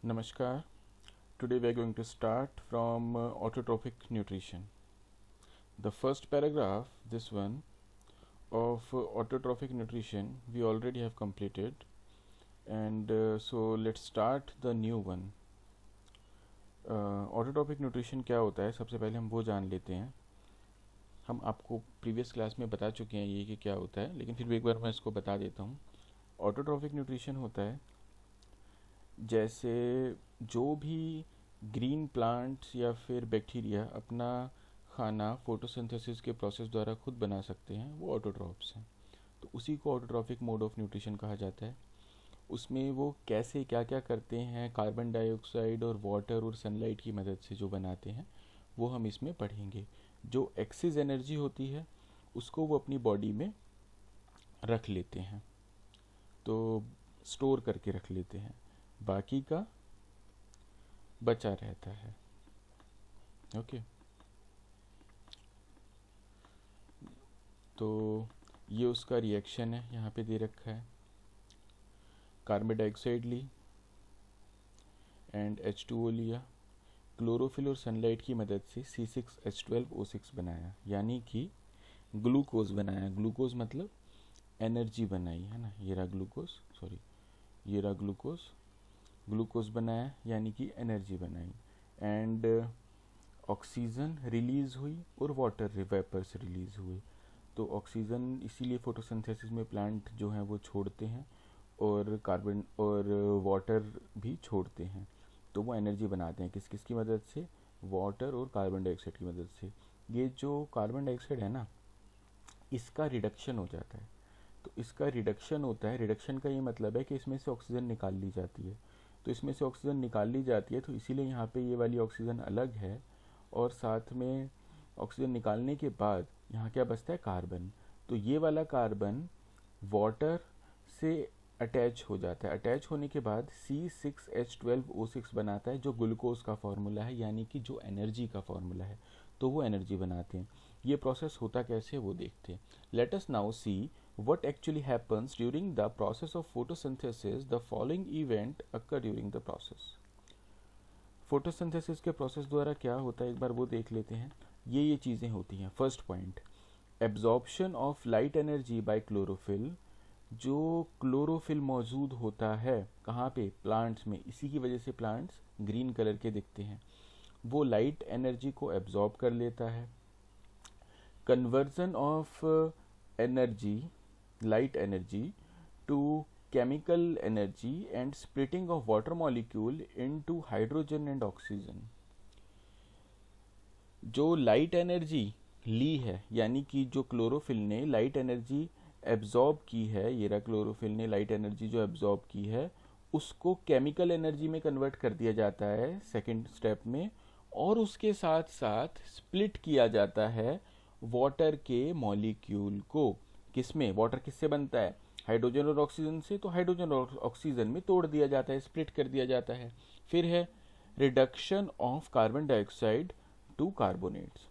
Namaskar. Today we are going to start from autotrophic nutrition. The first paragraph, this one, of autotrophic nutrition, we already have completed, and so let's start the new one. Autotrophic nutrition क्या होता है, सबसे पहले हम वो जान लेते हैं. हम आपको प्रीवियस क्लास में बता चुके हैं ये कि क्या होता है, लेकिन फिर भी एक बार मैं इसको बता देता हूँ. ऑटोट्रॉपिक न्यूट्रिशन होता है जैसे जो भी ग्रीन प्लांट्स या फिर बैक्टीरिया अपना खाना फोटोसिंथेसिस के प्रोसेस द्वारा खुद बना सकते हैं, वो ऑटोट्रॉप्स हैं. तो उसी को ऑटोट्रॉफिक मोड ऑफ न्यूट्रिशन कहा जाता है. उसमें वो कैसे क्या क्या करते हैं, कार्बन डाइऑक्साइड और वाटर और सनलाइट की मदद से जो बनाते हैं, वो हम इसमें पढ़ेंगे. जो एक्सेस एनर्जी होती है उसको वो अपनी बॉडी में रख लेते हैं, तो स्टोर करके रख लेते हैं, बाकी का बचा रहता है. ओके. तो ये उसका रिएक्शन है, यहाँ पे दे रखा है. Carbon dioxide Lee and H2O लिया, क्लोरोफिल और सनलाइट की मदद से C6H12O6 बनाया, यानी कि ग्लूकोज बनाया. ग्लूकोज मतलब एनर्जी बनाई है ना. ये रहा ग्लूकोज, सॉरी ये रहा ग्लूकोज. ग्लूकोज बनाया यानी कि एनर्जी बनाई. एंड ऑक्सीजन रिलीज़ हुई और वाटर वेपर्स रिलीज़ हुए. तो ऑक्सीजन इसीलिए फोटोसिंथेसिस में प्लांट जो हैं वो छोड़ते हैं, और कार्बन और वाटर भी छोड़ते हैं. तो वो एनर्जी बनाते हैं किस किस की मदद से, वाटर और कार्बन डाइऑक्साइड की मदद से. ये जो कार्बन डाइऑक्साइड है ना, इसका रिडक्शन हो जाता है. तो इसका रिडक्शन होता है, रिडक्शन का ये मतलब है कि इसमें से ऑक्सीजन निकाल ली जाती है. तो इसमें से ऑक्सीजन निकाल ली जाती है, तो इसीलिए यहाँ पे ये वाली ऑक्सीजन अलग है, और साथ में ऑक्सीजन निकालने के बाद यहाँ क्या बचता है, कार्बन. तो ये वाला कार्बन वाटर से अटैच हो जाता है. अटैच होने के बाद C6H12O6 बनाता है, जो ग्लूकोज का फॉर्मूला है, यानी कि जो एनर्जी का फॉर्मूला है. तो वो एनर्जी बनाते हैं. ये प्रोसेस होता कैसे वो देखते हैं. Let us now see what actually happens during the process of photosynthesis. The following event occur during the process. Photosynthesis के प्रोसेस द्वारा क्या होता है, एक बार वो देख लेते हैं. ये चीज़ें होती हैं. First point, absorption of light energy by chlorophyll. जो क्लोरोफिल मौजूद होता है कहाँ पे, प्लांट्स में, इसी की वजह से प्लांट्स ग्रीन कलर के दिखते हैं. वो लाइट एनर्जी को एब्जॉर्ब कर लेता है. Conversion of energy, light energy, to chemical energy and splitting of water molecule into hydrogen and oxygen. जो लाइट एनर्जी ली है, यानी कि जो क्लोरोफिल ने लाइट एनर्जी एब्जॉर्ब की है, ये रहा क्लोरोफिल ने लाइट एनर्जी जो एब्जॉर्ब की है, उसको केमिकल एनर्जी में कन्वर्ट कर दिया जाता है सेकेंड स्टेप में, और उसके साथ साथ स्प्लिट किया जाता है वाटर के मॉलिक्यूल को. किसमें, वाटर किससे बनता है, हाइड्रोजन और ऑक्सीजन से. तो हाइड्रोजन और ऑक्सीजन में तोड़ दिया जाता है, स्प्लिट कर दिया जाता है. फिर है reduction of carbon dioxide to carbonates,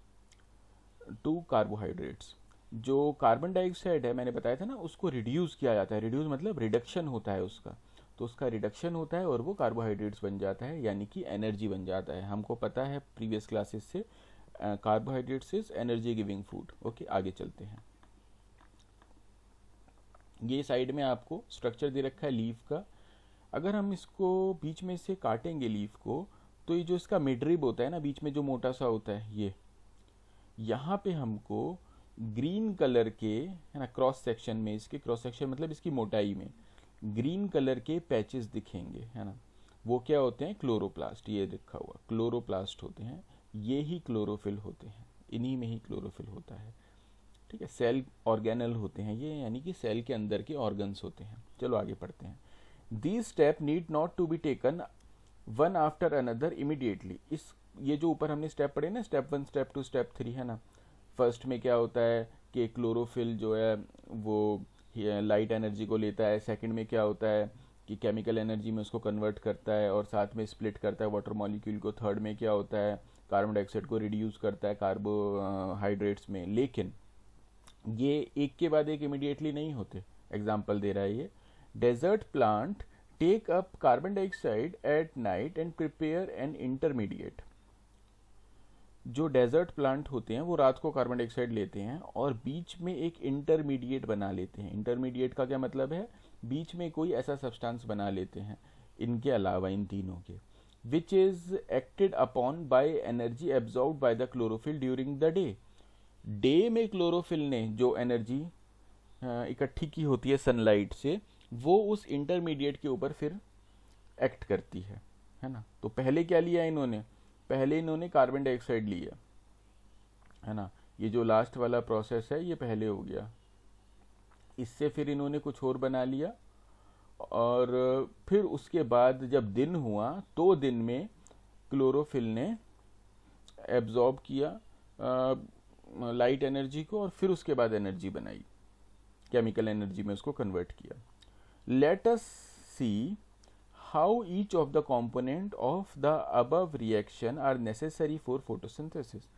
to carbohydrates. जो कार्बन डाइऑक्साइड है, मैंने बताया था ना, उसको रिड्यूस किया जाता है. रिड्यूस मतलब रिडक्शन होता है उसका. तो उसका रिडक्शन होता है और वो कार्बोहाइड्रेट्स बन जाता है, यानी कि एनर्जी बन जाता है. हमको पता है प्रीवियस क्लासेस से, carbohydrates is energy giving food. Okay, आगे चलते हैं. ये साइड में आपको स्ट्रक्चर दे रखा है लीफ का. अगर हम इसको बीच में से काटेंगे लीफ को, तो ये जो इसका मिडरिब होता है ना, बीच में जो मोटा सा होता है, ये यहाँ पे हमको ग्रीन कलर के, है ना, क्रॉस सेक्शन में, इसके क्रॉस सेक्शन मतलब इसकी मोटाई में ग्रीन कलर के पैचेस दिखेंगे, है ना. वो क्या होते हैं, क्लोरोप्लास्ट. ये लिखा हुआ क्लोरोप्लास्ट होते हैं. ये ही क्लोरोफिल होते हैं, इन्हीं में ही क्लोरोफिल होता है. ठीक है. सेल ऑर्गेनल होते हैं ये, यानी कि सेल के अंदर के ऑर्गन्स होते हैं. चलो आगे पढ़ते हैं. These step need not to be taken one after another immediately. इस ये जो ऊपर हमने स्टेप पढ़े ना, स्टेप 1 स्टेप 2 स्टेप 3, है ना. फर्स्ट में क्या होता है कि क्लोरोफिल जो है वो लाइट एनर्जी को लेता है. सेकंड में क्या होता है कि केमिकल एनर्जी में उसको कन्वर्ट करता है और साथ में स्प्लिट करता है वाटर मॉलिक्यूल को. थर्ड में क्या होता है, कार्बन डाइऑक्साइड को रिड्यूस करता है कार्बोहाइड्रेट्स में. लेकिन ये एक के बाद एक इमीडिएटली नहीं होते. एग्जाम्पल दे रहा है ये. Desert plant take up carbon dioxide at night and prepare an intermediate. जो डेजर्ट प्लांट होते हैं वो रात को कार्बन डाइऑक्साइड लेते हैं और बीच में एक इंटरमीडिएट बना लेते हैं। इंटरमीडिएट का क्या मतलब है, बीच में कोई ऐसा सब्सटेंस बना लेते हैं इनके अलावा, इन तीनों के, which is acted upon by energy absorbed by the chlorophyll during the day. Day में क्लोरोफिल ने जो एनर्जी इकट्ठी की होती है सनलाइट से, वो उस इंटरमीडिएट के ऊपर फिर एक्ट करती है ना। तो पहले क्या लिया इन्होंने, पहले इन्होंने कार्बन डाइऑक्साइड लिया, है ना। ये जो लास्ट वाला प्रोसेस है ये पहले हो गया, इससे फिर इन्होंने कुछ और बना लिया, और फिर उसके बाद जब दिन हुआ तो दिन में क्लोरोफिल ने एब्जॉर्ब किया लाइट एनर्जी को, और फिर उसके बाद एनर्जी बनाई, केमिकल एनर्जी में उसको कन्वर्ट किया। Let us see how each of the component of the above reaction are necessary for photosynthesis.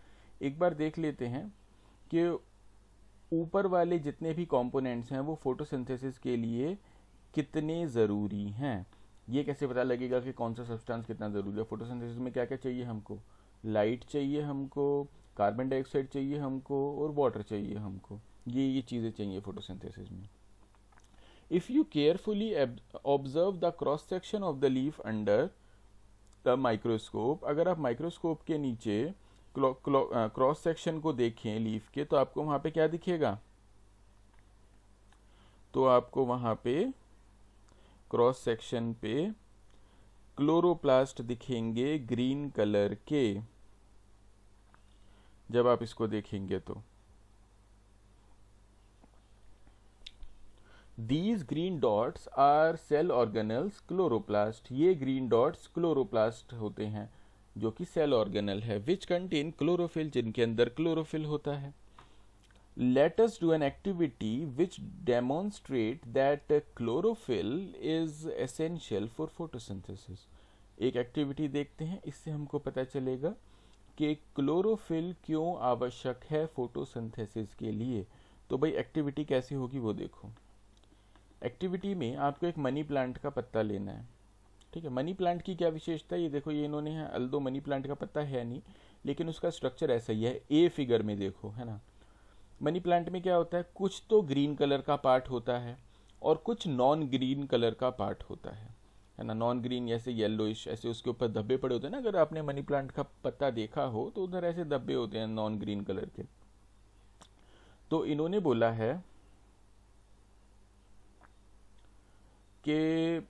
एक बार देख लेते हैं कि ऊपर वाले जितने भी कंपोनेंट्स हैं वो फोटोसिंथेसिस के लिए कितने ज़रूरी हैं। ये कैसे पता लगेगा कि कौन सा सब्सटेंस कितना ज़रूरी है। फोटोसिंथेसिस में क्या क्या चाहिए हमको, लाइट चाहिए हमको, कार्बन डाइऑक्साइड चाहिए हमको, और वाटर चाहिए हमको। ये चीज़ें चाहिए फोटोसिंथेसिस में। If you carefully observe the cross section of the leaf under the microscope, अगर आप माइक्रोस्कोप के नीचे क्रॉस सेक्शन को देखें लीफ के, तो आपको वहाँ पे क्या दिखेगा, तो आपको वहाँ पे क्रॉस सेक्शन पे क्लोरोप्लास्ट दिखेंगे ग्रीन कलर के। जब आप इसको देखेंगे तो These green dots are cell organelles chloroplast। ये ग्रीन डॉट्स क्लोरोप्लास्ट होते हैं जो कि सेल ऑर्गेनल है, विच कंटेन क्लोरोफिल, जिनके अंदर क्लोरोफिल होता है। Let us do an activity which demonstrate that chlorophyll is essential for photosynthesis। एक एक्टिविटी देखते हैं, इससे हमको पता चलेगा कि क्लोरोफिल क्यों आवश्यक है फोटोसिंथेसिस के लिए। तो भाई एक्टिविटी कैसी होगी वो देखो। एक्टिविटी में आपको एक मनी प्लांट का पत्ता लेना है, ठीक है। मनी प्लांट की क्या विशेषता है, ये देखो, ये इन्होंने है, अल्दो मनी प्लांट का पत्ता है नहीं, लेकिन उसका स्ट्रक्चर ऐसा ही है, ए फिगर में देखो, है ना। मनी प्लांट में क्या होता है, कुछ तो ग्रीन कलर का पार्ट होता है और कुछ नॉन ग्रीन कलर का पार्ट होता है ना। नॉन ग्रीन जैसे येलोइश, ऐसे उसके ऊपर धब्बे पड़े होते हैं ना। अगर आपने मनी प्लांट का पत्ता देखा हो तो उधर ऐसे धब्बे होते हैं नॉन ग्रीन कलर के। तो इन्होंने बोला है कि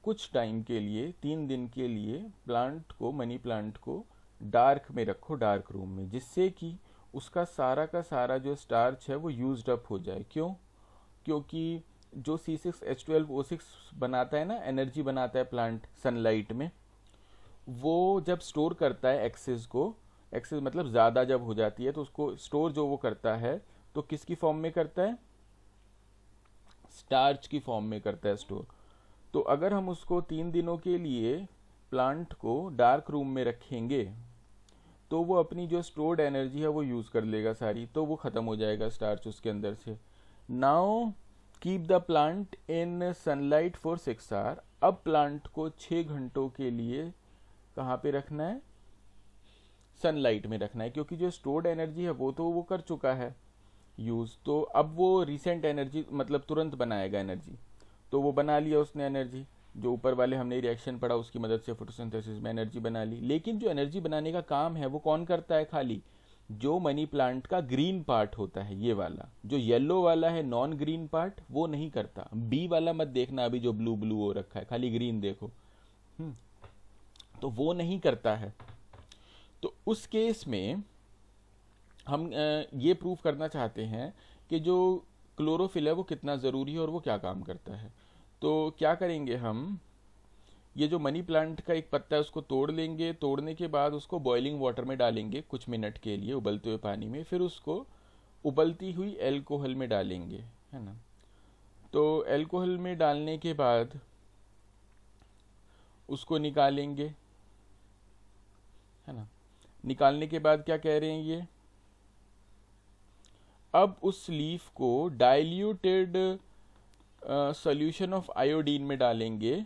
कुछ टाइम के लिए, 3 दिन के लिए प्लांट को, मनी प्लांट को डार्क में रखो, डार्क रूम में, जिससे कि उसका सारा का सारा जो स्टार्च है वो यूज्ड अप हो जाए। क्यों, क्योंकि जो C6H12O6 बनाता है ना, एनर्जी बनाता है प्लांट सनलाइट में, वो जब स्टोर करता है एक्सेस को, एक्सेस मतलब ज़्यादा जब हो जाती है तो उसको स्टोर जो वो करता है तो किसकी फॉर्म में करता है, स्टार्च की फॉर्म में करता है स्टोर। तो अगर हम उसको 3 दिनों के लिए प्लांट को डार्क रूम में रखेंगे तो वो अपनी जो स्टोर्ड एनर्जी है वो यूज़ कर लेगा सारी, तो वो ख़त्म हो जाएगा स्टार्च उसके अंदर से। Now keep the plant in sunlight for 6 hour. अब प्लांट को 6 घंटों के लिए कहाँ पे रखना है, सनलाइट में रखना है, क्योंकि जो स्टोर्ड एनर्जी है वो तो वो कर चुका है यूज़, तो अब वो रिसेंट एनर्जी मतलब तुरंत बनाएगा एनर्जी, तो वो बना लिया उसने एनर्जी, जो ऊपर वाले हमने रिएक्शन पढ़ा उसकी मदद से फोटोसिंथेसिस में एनर्जी बना ली। लेकिन जो एनर्जी बनाने का काम है वो कौन करता है, खाली जो मनी प्लांट का ग्रीन पार्ट होता है, ये वाला जो येलो वाला है नॉन ग्रीन पार्ट, वो नहीं करता। बी वाला मत देखना अभी जो ब्लू ब्लू हो रखा है, खाली ग्रीन देखो। तो वो नहीं करता है। तो उस केस में हम ये प्रूव करना चाहते हैं कि जो क्लोरोफिल है वो कितना ज़रूरी है और वो क्या काम करता है। तो क्या करेंगे हम, ये जो मनी प्लांट का एक पत्ता है उसको तोड़ लेंगे, तोड़ने के बाद उसको बॉइलिंग वाटर में डालेंगे कुछ मिनट के लिए, उबलते हुए पानी में, फिर उसको उबलती हुई एल्कोहल में डालेंगे, है ना। तो एल्कोहल में डालने के बाद उसको निकालेंगे, है ना। निकालने के बाद क्या कह रहे हैं ये, अब उस लीफ को डाइल्यूटेड सॉल्यूशन ऑफ आयोडीन में डालेंगे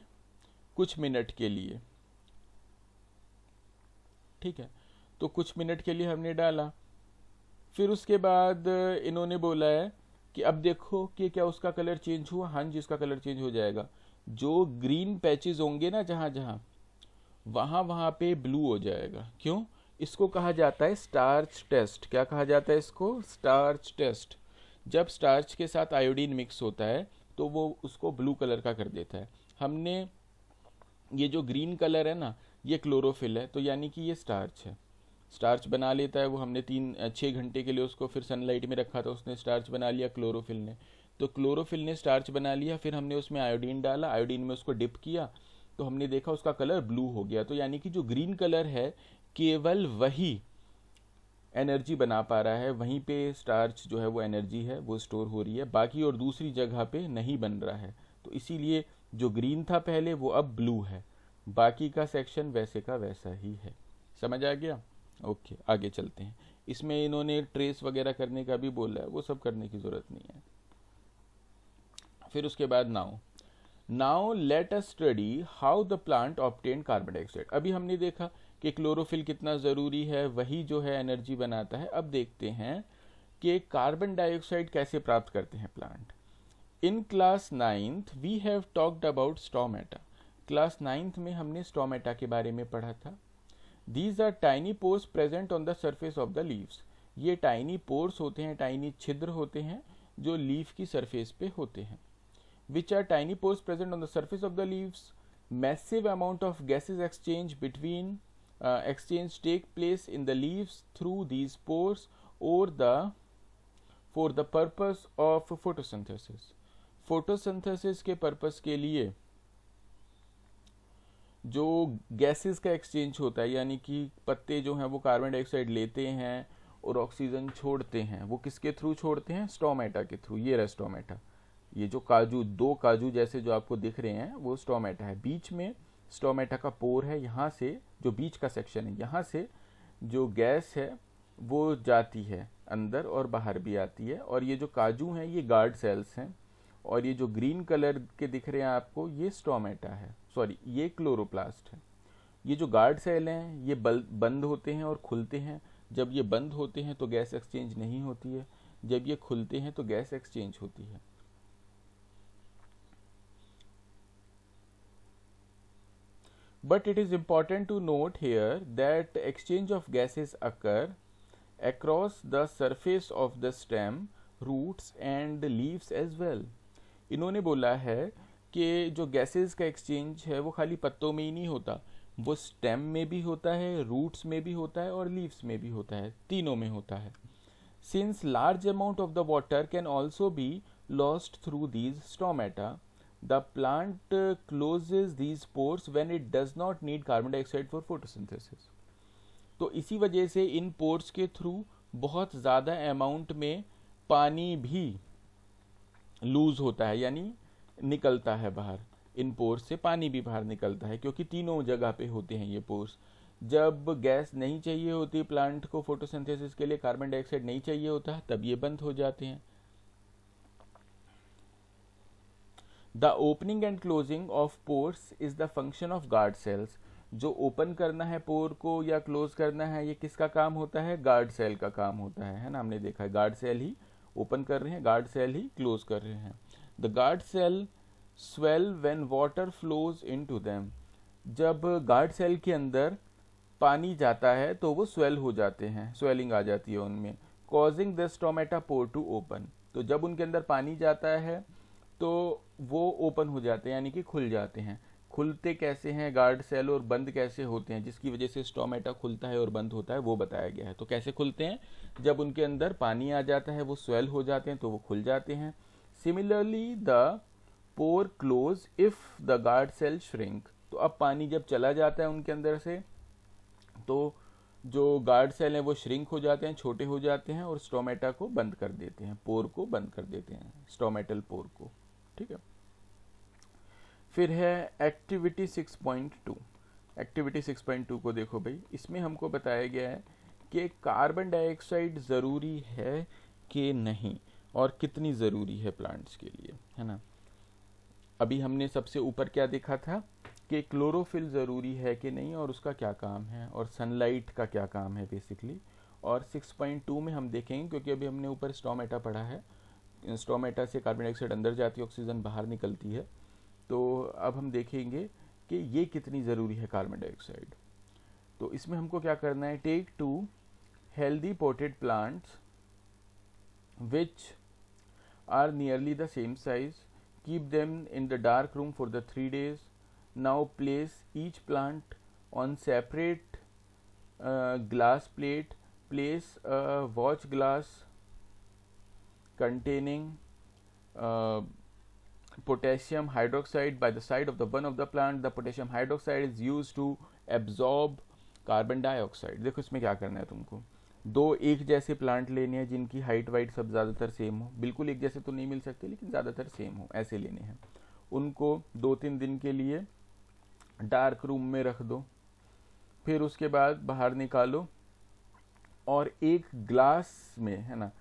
कुछ मिनट के लिए, ठीक है। तो कुछ मिनट के लिए हमने डाला, फिर उसके बाद इन्होंने बोला है कि अब देखो कि क्या उसका कलर चेंज हुआ। हाँ जी, उसका कलर चेंज हो जाएगा। जो ग्रीन पैचेस होंगे ना जहाँ जहाँ, वहाँ वहाँ पे ब्लू हो जाएगा। क्यों? इसको कहा जाता है स्टार्च टेस्ट। क्या कहा जाता है इसको? Starch test. जब स्टार्च के साथ आयोडीन मिक्स होता है तो वो उसको ब्लू कलर का कर देता है। हमने ये जो ग्रीन कलर है ना, ये क्लोरोफिल है, तो यानी कि ये स्टार्च है। स्टार्च बना लेता है वो। हमने 6 घंटे के लिए उसको फिर सनलाइट में रखा था, उसने स्टार्च बना लिया क्लोरोफिल ने। तो क्लोरोफिल ने स्टार्च बना लिया, फिर हमने उसमें आयोडीन डाला, आयोडीन में उसको डिप किया, तो हमने देखा उसका कलर ब्लू हो गया। तो यानी कि जो ग्रीन कलर है केवल वही एनर्जी बना पा रहा है, वहीं पे स्टार्च जो है वो एनर्जी है वो स्टोर हो रही है, बाकी और दूसरी जगह पे नहीं बन रहा है। तो इसीलिए जो ग्रीन था पहले वो अब ब्लू है, बाकी का सेक्शन वैसे का वैसा ही है। समझ आ गया? ओके, आगे चलते हैं। इसमें इन्होंने ट्रेस वगैरह करने का भी बोला है, वो सब करने की ज़रूरत नहीं है। फिर उसके बाद now let us study how the plant obtain carbon dioxide. अभी हमने देखा कि क्लोरोफिल कितना ज़रूरी है, वही जो है एनर्जी बनाता है। अब देखते हैं कि कार्बन डाइऑक्साइड कैसे प्राप्त करते हैं plant. In class 9th we have talked about stomata. Class 9th में हमने स्टोमेटा के बारे में पढ़ा था। These are tiny pores present on the surface of the leaves. ये टाइनी पोर्स होते हैं, टाइनी छिद्र होते हैं जो लीफ की सरफेस पे होते हैं। Which are tiny pores present on the surface of the leaves. Massive amount of gases exchange take place in the leaves through these pores or for the purpose of photosynthesis. Photosynthesis के purpose के लिए जो gases का exchange होता है, यानी कि पत्ते जो हैं वो कार्बन डाइऑक्साइड लेते हैं और ऑक्सीजन छोड़ते हैं, वो किसके थ्रू छोड़ते हैं? स्टोमेटा के थ्रू। ये रहा स्टोमेटा। ये जो दो काजू जैसे जो आपको दिख रहे हैं वो स्टोमेटा है। बीच में स्टोमेटा का पोर है, यहाँ से जो बीच का सेक्शन है, यहाँ से जो गैस है वो जाती है अंदर और बाहर भी आती है। और ये जो काजू हैं ये गार्ड सेल्स हैं, और ये जो ग्रीन कलर के दिख रहे हैं आपको ये स्टोमेटा है, सॉरी ये क्लोरोप्लास्ट है। ये जो गार्ड सेल हैं ये बंद होते हैं और खुलते हैं। जब ये बंद होते हैं तो गैस एक्सचेंज नहीं होती है, जब ये खुलते हैं तो गैस एक्सचेंज होती है। But it is important to note here that exchange of gases occur across the surface of the stem, roots and leaves as well. इन्होंने बोला है कि जो गैसेस का एक्सचेंज है वो खाली पत्तों में ही नहीं होता, वो स्टेम में भी होता है, रूट्स में भी होता है और लीव्स में भी होता है, तीनों में होता है। Since large amount of the water can also be lost through these stomata, the plant closes these pores when it does not need carbon dioxide for photosynthesis. तो इसी वजह से इन पोर्स के थ्रू बहुत ज़्यादा अमाउंट में पानी भी लूज होता है, यानी निकलता है बाहर। इन पोर्स से पानी भी बाहर निकलता है क्योंकि तीनों जगह पे होते हैं ये पोर्स। जब गैस नहीं चाहिए होती प्लांट को फोटोसिंथेसिस के लिए, कार्बन डाइऑक्साइड नहीं चाहिए होता, तब ये बंद हो जाते हैं। The opening and closing of pores is the function of guard cells. जो ओपन करना है पोर को या क्लोज करना है, ये किसका काम होता है? गार्ड सेल का काम होता है ना। हमने देखा है गार्ड सेल ही ओपन कर रहे हैं, गार्ड सेल ही क्लोज कर रहे हैं। The guard cell swell when water flows into them. जब गार्ड सेल के अंदर पानी जाता है तो वो स्वेल हो जाते हैं, स्वेलिंग आ जाती है उनमें, causing the stomata pore to open. तो जब उनके अंदर पानी जाता है तो वो ओपन हो जाते हैं, यानी कि खुल जाते हैं। खुलते कैसे हैं गार्ड सेल और बंद कैसे होते हैं, जिसकी वजह से स्टोमेटा खुलता है और बंद होता है, वो बताया गया है। तो कैसे खुलते हैं? जब उनके अंदर पानी आ जाता है वो स्वेल हो जाते हैं तो वो खुल जाते हैं। Similarly the pore close if the guard cell shrink. तो अब पानी जब चला जाता है उनके अंदर से तो जो गार्ड सेल हैं वो श्रिंक हो जाते हैं, छोटे हो जाते हैं और स्टोमेटा को बंद कर देते हैं, पोर को बंद कर देते हैं, स्टोमेटल पोर को। ठीक है। फिर है एक्टिविटी 6.2। एक्टिविटी 6.2 को देखो भाई, इसमें हमको बताया गया है कि कार्बन डाइऑक्साइड ज़रूरी है कि नहीं और कितनी ज़रूरी है प्लांट्स के लिए, है ना। अभी हमने सबसे ऊपर क्या देखा था कि क्लोरोफिल ज़रूरी है कि नहीं और उसका क्या काम है, और सनलाइट का क्या काम है बेसिकली। और 6.2 में हम देखेंगे, क्योंकि अभी हमने ऊपर स्टोमेटा पढ़ा है, स्टोमेटा से कार्बन डाइऑक्साइड अंदर जाती है, ऑक्सीजन बाहर निकलती है। तो अब हम देखेंगे कि ये कितनी ज़रूरी है कार्बन डाइऑक्साइड। तो इसमें हमको क्या करना है, take 2 healthy potted plants which are nearly the same size, keep them in the dark room for the 3 days. Now place each plant on separate glass plate. Place a watch glass containing uh, potassium hydroxide by the side of the one of the plant. The potassium hydroxide is used to absorb carbon dioxide. देखो इसमें क्या करना है तुमको, दो एक जैसे plant लेने हैं जिनकी हाइट वाइट सब ज़्यादातर सेम हो, बिल्कुल एक जैसे तो नहीं मिल सकते लेकिन ज़्यादातर सेम हो, ऐसे लेने हैं। उनको 2-3 दिन के लिए डार्क रूम में रख दो, फिर उसके बाद बाहर निकालो और एक ग्लास में, है ना,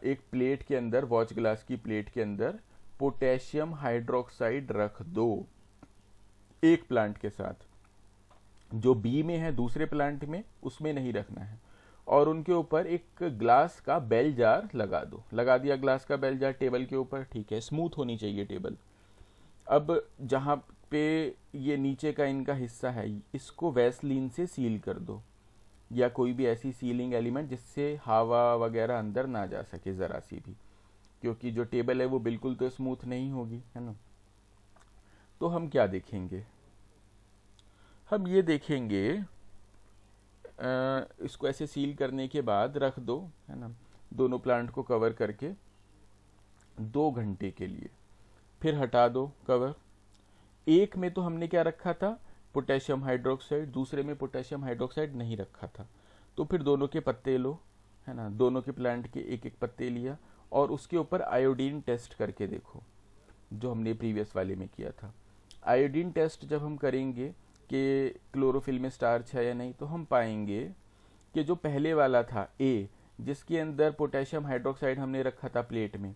एक प्लेट के अंदर, वॉच ग्लास की प्लेट के अंदर पोटेशियम हाइड्रोक्साइड रख दो एक प्लांट के साथ। जो बी में है दूसरे प्लांट में उसमें नहीं रखना है। और उनके ऊपर एक ग्लास का बेल जार लगा दो। लगा दिया ग्लास का बेल जार टेबल के ऊपर, ठीक है, स्मूथ होनी चाहिए टेबल। अब जहाँ पे ये नीचे का इनका हिस्सा है इसको वैसलीन से सील कर दो, या कोई भी ऐसी सीलिंग एलिमेंट जिससे हवा वगैरह अंदर ना जा सके ज़रा सी भी, क्योंकि जो टेबल है वो बिल्कुल तो स्मूथ नहीं होगी, है ना। तो हम क्या देखेंगे, हम ये देखेंगे इसको ऐसे सील करने के बाद रख दो, है ना, दोनों प्लांट को कवर करके 2 घंटे के लिए, फिर हटा दो कवर। एक में तो हमने क्या रखा था, पोटेशियम हाइड्रोक्साइड, दूसरे में पोटेशियम हाइड्रोक्साइड नहीं रखा था। तो फिर दोनों के पत्ते लो, है ना, दोनों के प्लांट के एक एक पत्ते लिया और उसके ऊपर आयोडीन टेस्ट करके देखो, जो हमने प्रीवियस वाले में किया था। आयोडीन टेस्ट जब हम करेंगे कि क्लोरोफिल में स्टार्च है या नहीं, तो हम पाएंगे कि जो पहले वाला था ए, जिसके अंदर पोटेशियम हाइड्रोक्साइड हमने रखा था प्लेट में,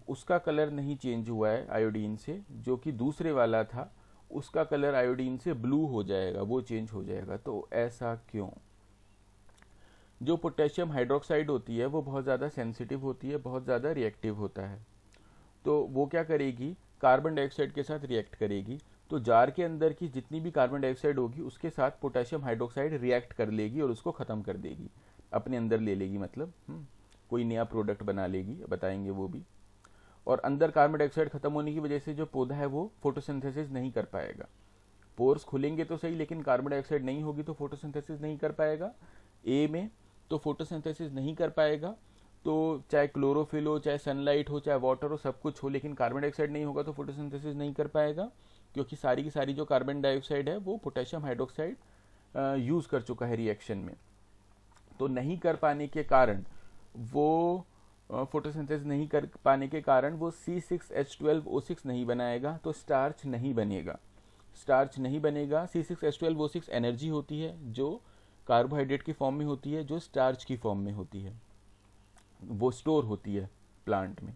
उसका कलर नहीं चेंज हुआ है आयोडीन से। जो कि दूसरे वाला था उसका कलर आयोडीन से ब्लू हो जाएगा, वो चेंज हो जाएगा। तो ऐसा क्यों? जो पोटेशियम हाइड्रोक्साइड होती है वो बहुत ज़्यादा सेंसिटिव होती है, बहुत ज़्यादा रिएक्टिव होता है। तो वो क्या करेगी, कार्बन डाइऑक्साइड के साथ रिएक्ट करेगी। तो जार के अंदर की जितनी भी कार्बन डाइऑक्साइड होगी उसके साथ पोटेशियम हाइड्रोक्साइड रिएक्ट कर लेगी और उसको ख़त्म कर देगी, अपने अंदर ले लेगी, मतलब कोई नया प्रोडक्ट बना लेगी, बताएंगे वो भी। और अंदर कार्बन डाइऑक्साइड खत्म होने की वजह से जो पौधा है वो फोटोसिंथेसिस नहीं कर पाएगा। पोर्स खुलेंगे तो सही, लेकिन कार्बन डाइऑक्साइड नहीं होगी तो फोटोसिंथेसिस नहीं कर पाएगा। ए में तो फोटोसिंथेसिस नहीं कर पाएगा, तो चाहे क्लोरोफिल हो, चाहे सनलाइट हो, चाहे वाटर हो, सब कुछ हो, लेकिन कार्बन डाइऑक्साइड नहीं होगा तो फोटोसिंथेसिस नहीं कर पाएगा, क्योंकि सारी की सारी जो कार्बन डाइऑक्साइड है वो पोटेशियम हाइड्रोक्साइड यूज़ कर चुका है रिएक्शन में। तो नहीं कर पाने के कारण वो फोटोसिंथेसिस नहीं कर पाने के कारण वो C6H12O6 नहीं बनाएगा, तो स्टार्च नहीं बनेगा। स्टार्च नहीं बनेगा। C6H12O6 एनर्जी होती है जो कार्बोहाइड्रेट की फॉर्म में होती है, जो स्टार्च की फॉर्म में होती है, वो स्टोर होती है प्लांट में,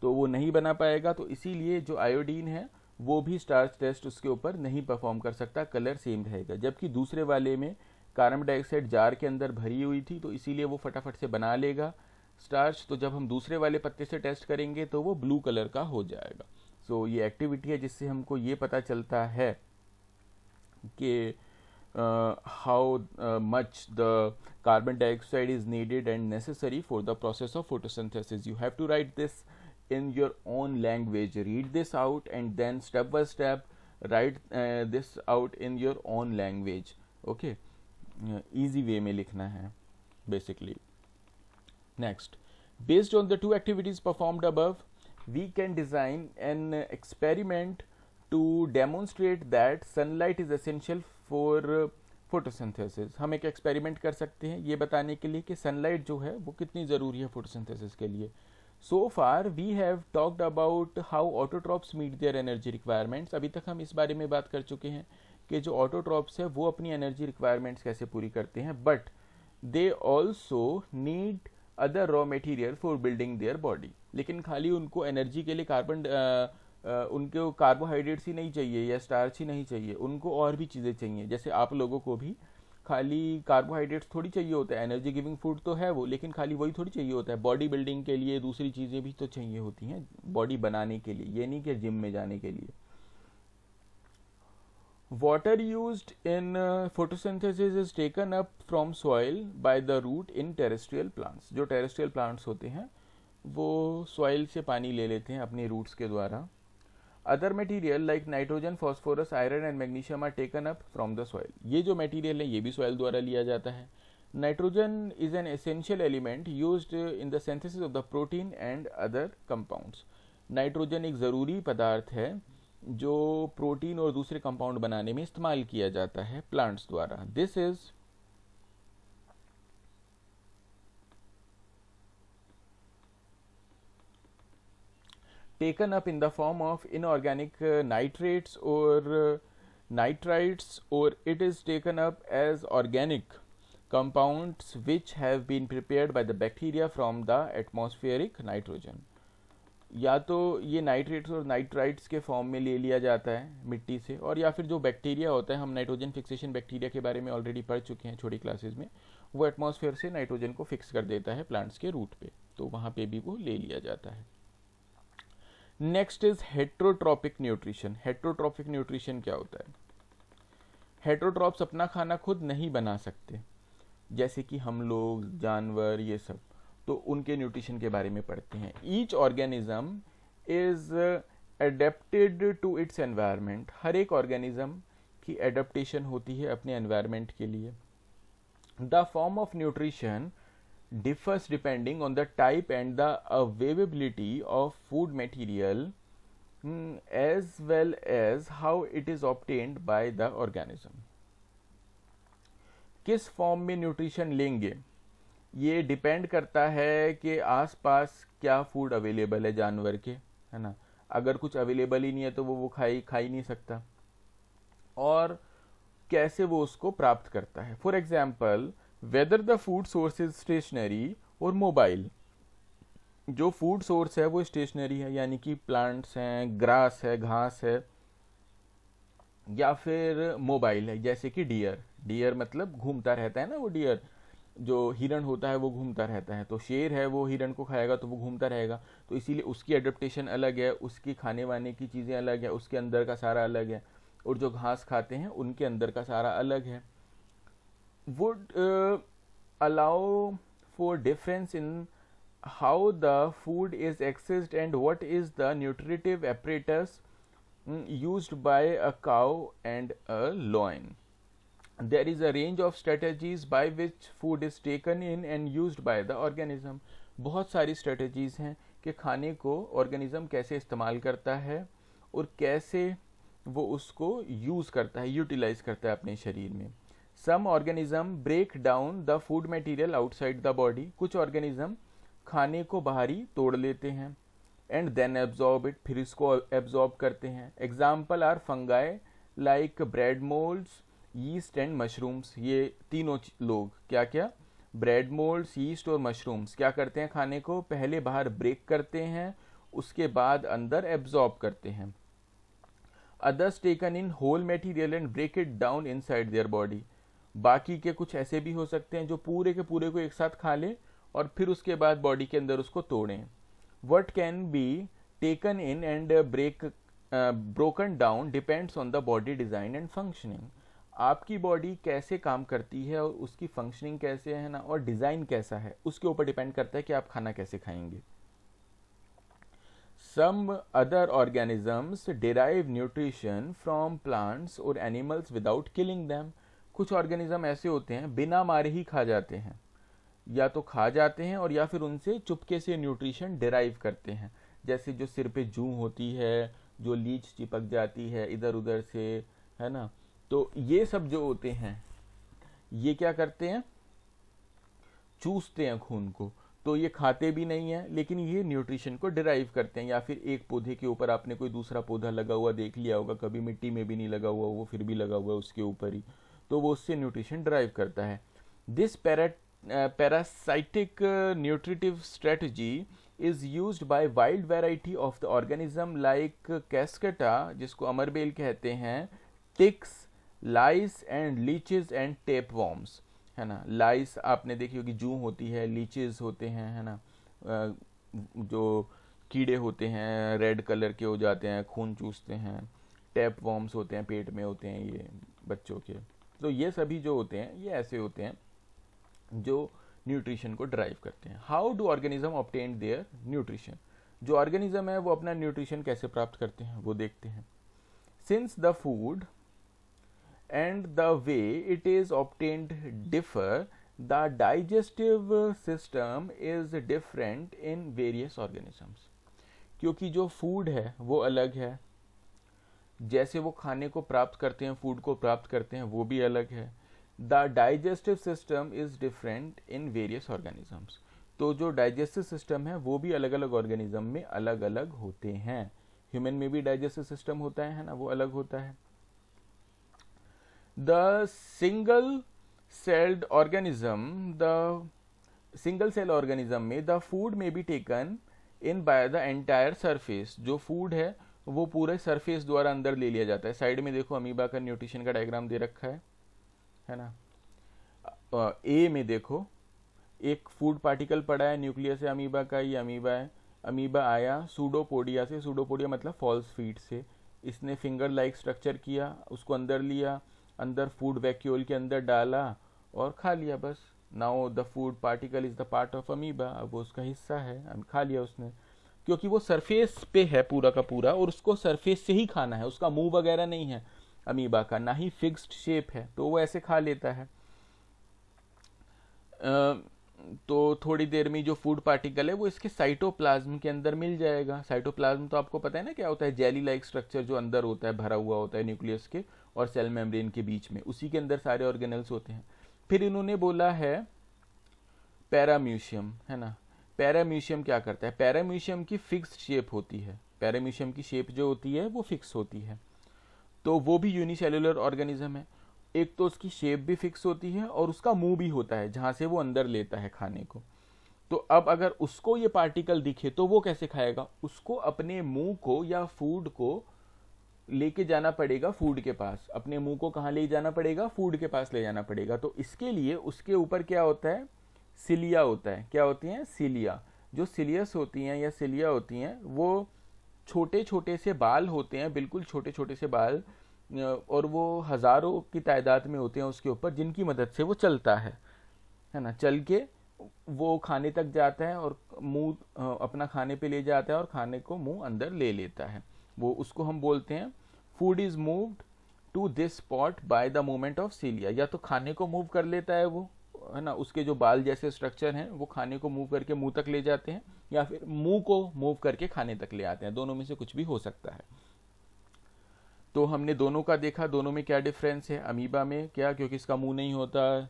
तो वो नहीं बना पाएगा। तो इसीलिए जो आयोडीन है वो भी स्टार्च टेस्ट उसके ऊपर नहीं परफॉर्म कर सकता, कलर सेम रहेगा। जबकि दूसरे वाले में कार्बन डाइऑक्साइड जार के अंदर भरी हुई थी, तो इसीलिए वो फटाफट से बना लेगा स्टार्च। तो जब हम दूसरे वाले पत्ते से टेस्ट करेंगे तो वो ब्लू कलर का हो जाएगा। सो ये एक्टिविटी है जिससे हमको ये पता चलता है कि how much the carbon dioxide is needed and necessary for the process of photosynthesis. You have to write this in your own language. Read this out and then step by step write this out in your own language. Okay, easy way में लिखना है basically. Next, based on the 2 activities performed above, we can design an experiment to demonstrate that sunlight is essential for photosynthesis. हम एक experiment कर सकते हैं ये बताने के लिए कि सनलाइट जो है वो कितनी ज़रूरी है फोटोसिंथेसिस के लिए. So far we have talked about how autotrophs meet their energy requirements. अभी तक हम इस बारे में बात कर चुके हैं कि जो ऑटोट्रॉप्स है वो अपनी एनर्जी रिक्वायरमेंट्स कैसे पूरी करते हैं, but they also need other raw material for building their body. लेकिन खाली उनको एनर्जी के लिए कार्बन उनको कार्बोहाइड्रेट्स ही नहीं चाहिए या स्टार्च ही नहीं चाहिए, उनको और भी चीज़ें चाहिए। जैसे आप लोगों को भी खाली कार्बोहाइड्रेट्स थोड़ी चाहिए होता है, एनर्जी गिविंग फूड तो है वो, लेकिन खाली वही थोड़ी चाहिए होता है। बॉडी बिल्डिंग के लिए दूसरी चीज़ें भी तो चाहिए होती हैं बॉडी बनाने के लिए, ये नहीं कि जिम में जाने के लिए। Water used in photosynthesis is taken up from soil by the root in terrestrial plants। जो terrestrial plants होते हैं वो soil से पानी ले लेते हैं अपने roots के द्वारा। Other material like nitrogen, phosphorus, iron and magnesium are taken up from the soil। ये जो material है ये भी soil द्वारा लिया जाता है। Nitrogen is an essential element used in the synthesis of the protein and other compounds। Nitrogen एक ज़रूरी पदार्थ है जो प्रोटीन और दूसरे कंपाउंड बनाने में इस्तेमाल किया जाता है प्लांट्स द्वारा। This is taken up in the form of inorganic nitrates और nitrites, or it is taken up as organic compounds which have been prepared by the bacteria from the atmospheric nitrogen। या तो ये nitrates और nitrites के form में ले लिया जाता है मिट्टी से, और या फिर जो बैक्टीरिया होता है, हम नाइट्रोजन फिक्सेशन बैक्टीरिया के बारे में ऑलरेडी पढ़ चुके हैं छोटी क्लासेस में, वो एटमॉस्फेयर से नाइट्रोजन को फिक्स कर देता है प्लांट्स के रूट पे, तो वहाँ पे भी वो ले लिया जाता है। Next is heterotrophic nutrition. Heterotrophic nutrition क्या होता है? हेट्रोट्रॉप्स अपना खाना खुद नहीं बना सकते, जैसे कि हम लोग, जानवर, ये सब, तो उनके न्यूट्रिशन के बारे में पढ़ते हैं। Each organism is adapted to its environment. हर एक ऑर्गेनिज्म की एडेप्टेशन होती है अपने एनवायरनमेंट के लिए। The form of nutrition differs depending on the type and the availability of food material, as well as how it is obtained by the organism। किस form में न्यूट्रिशन लेंगे ये डिपेंड करता है कि आसपास क्या फूड अवेलेबल है जानवर के, है ना। अगर कुछ अवेलेबल ही नहीं है तो वो खा ही नहीं सकता, और कैसे वो उसको प्राप्त करता है। For example, whether the food source is stationary और मोबाइल। जो फूड सोर्स है वो स्टेशनरी है, यानी कि प्लांट्स हैं, ग्रास है, घास है, या फिर मोबाइल है, जैसे कि डियर। डियर मतलब घूमता रहता है ना, वो डियर जो हिरण होता है वो घूमता रहता है, तो शेर है वो हिरण को खाएगा तो वो घूमता रहेगा, तो इसीलिए उसकी एडेप्टेशन अलग है, उसकी खाने वाने की चीज़ें अलग है, उसके अंदर का सारा अलग है, और जो घास खाते हैं उनके अंदर का सारा अलग है। would allow for difference in how the food is accessed and what is the nutritive apparatus used by a cow and a loin। There is a range of strategies by which food is taken in and used by the organism। बहुत सारी strategies हैं कि खाने को organism कैसे इस्तेमाल करता है और कैसे वो उसको use करता है, utilize करता है अपने शरीर में। Some organism break down the food material outside the body। कुछ organism खाने को बाहरी तोड़ लेते हैं, and then absorb it, फिर इसको absorb करते हैं। Example are fungi like bread molds, yeast and mushrooms। ये तीनों लोग क्या क्या, ब्रेड मोल्ड्स, यीस्ट और मशरूम्स क्या करते हैं, खाने को पहले बाहर ब्रेक करते हैं, उसके बाद अंदर एब्जॉर्ब करते हैं। Others taken in whole material and break it down inside their body। बाकी के कुछ ऐसे भी हो सकते हैं जो पूरे के पूरे को एक साथ खा लें और फिर उसके बाद बॉडी के अंदर उसको तोड़ें। What can be taken in and broken down depends on the body design and functioning। आपकी बॉडी कैसे काम करती है और उसकी फंक्शनिंग कैसे है ना, और डिज़ाइन कैसा है, उसके ऊपर डिपेंड करता है कि आप खाना कैसे खाएंगे। Some other organisms derive nutrition from plants or animals without killing them। कुछ ऑर्गेनिज्म ऐसे होते हैं बिना मारे ही खा जाते हैं, या तो खा जाते हैं और या फिर उनसे चुपके से न्यूट्रिशन डिराइव करते हैं। जैसे जो सिर पे जूं होती है, जो लीच चिपक जाती है इधर उधर से, है ना, तो ये सब जो होते हैं ये क्या करते हैं, चूसते हैं खून को, तो ये खाते भी नहीं है लेकिन ये न्यूट्रिशन को डिराइव करते हैं। या फिर एक पौधे के ऊपर आपने कोई दूसरा पौधा लगा हुआ देख लिया होगा, कभी मिट्टी में भी नहीं लगा हुआ, वो फिर भी लगा हुआ है उसके ऊपर ही, तो वो उससे न्यूट्रिशन डिराइव करता है। This parasitic nutritive strategy is used by wild variety of the organism like cuscuta, जिसको अमरबेल कहते हैं, ticks, lice and leeches and tapeworms, है ना। लाइस आपने देखी होगी, जू होती है, लीचेस होते हैं, है ना, जो कीड़े होते हैं रेड कलर के हो जाते हैं, खून चूसते हैं। टैप वॉर्म्स होते हैं, पेट में होते हैं ये बच्चों के। तो ये सभी जो होते हैं ये ऐसे होते हैं जो न्यूट्रिशन को ड्राइव करते हैं। How do organism obtain their nutrition, जो ऑर्गेनिज्म है वो अपना न्यूट्रिशन कैसे प्राप्त करते हैं वो देखते हैं। Since the food and the way it is obtained differ, the digestive system is different in various organisms। क्योंकि जो फूड है वो अलग है, जैसे वो खाने को प्राप्त करते हैं, फूड को प्राप्त करते हैं, वो भी अलग है। The digestive system is different in various organisms, तो जो डाइजेस्टिव सिस्टम है वो भी अलग अलग ऑर्गेनिज्म में अलग अलग होते हैं। ह्यूमन में भी डाइजेस्टिव सिस्टम होता है ना, वो अलग होता है। The single celled organism में the food may be taken in by the entire surface, जो फूड है वो पूरे सरफेस द्वारा अंदर ले लिया जाता है। साइड में देखो अमीबा का न्यूट्रिशन का डायग्राम दे रखा है ना। ए में देखो एक फूड पार्टिकल पड़ा है, न्यूक्लियस है अमीबा का, ये अमीबा है। अमीबा आया सूडोपोडिया से, सूडोपोडिया मतलब फॉल्स फीट से, इसने फिंगर लाइक स्ट्रक्चर किया, उसको अंदर लिया, अंदर फूड वैक्यूल के अंदर डाला और खा लिया, बस। Now the food particle is the part of amoeba, अब वो उसका हिस्सा है, खा लिया उसने, क्योंकि वो सरफेस पे है पूरा का पूरा और उसको सरफेस से ही खाना है, उसका मुंह वगैरह नहीं है अमीबा का, ना ही फिक्स्ड शेप है, तो वो ऐसे खा लेता है। तो थोड़ी देर में जो फूड पार्टिकल है वो इसके साइटोप्लाज्म के अंदर मिल जाएगा। साइटोप्लाज्म तो आपको पता है ना क्या होता है, जेली लाइक स्ट्रक्चर जो अंदर होता है, भरा हुआ होता है न्यूक्लियस के और सेल मेम्ब्रेन के बीच में, उसी के अंदर सारे ऑर्गेनल्स होते हैं। फिर इन्होंने बोला है पैराम्यूशियम, है ना। पैराम्यूशियम क्या करता है, पैराम्यूशियम की फिक्स्ड शेप होती है, पैराम्यूशियम की शेप जो होती है वो फिक्स होती है, तो वो भी यूनिसेल्युलर ऑर्गेनिज्म है। एक तो उसकी शेप भी फिक्स होती है और उसका मुंह भी होता है जहां से वो अंदर लेता है खाने को। तो अब अगर उसको ये पार्टिकल दिखे तो वो कैसे खाएगा, उसको अपने मुंह को या फूड को लेके जाना पड़ेगा फूड के पास। अपने मुंह को कहाँ ले जाना पड़ेगा, फूड के पास ले जाना पड़ेगा। तो इसके लिए उसके ऊपर क्या होता है, सिलिया होता है। क्या होती हैं, सिलिया। जो सिलियस होती हैं या सिलिया होती हैं वो छोटे छोटे से बाल होते हैं, बिल्कुल छोटे छोटे से बाल, और वो हजारों की तादाद में होते हैं उसके ऊपर, जिनकी मदद से वो चलता है ना। चल के वो खाने तक जाता है और मुंह अपना खाने पे ले जाता है और खाने को मुंह अंदर ले लेता है। वो उसको हम बोलते हैं food is moved to this spot by the movement of cilia. या तो खाने को मूव कर लेता है वो, है ना, उसके जो बाल जैसे स्ट्रक्चर हैं वो खाने को मूव करके मुंह तक ले जाते हैं, या फिर मुंह को मूव करके खाने तक ले आते हैं। दोनों में से कुछ भी हो सकता है। तो हमने दोनों का देखा, दोनों में क्या डिफरेंस है। अमीबा में क्या, क्योंकि इसका मुंह नहीं होता,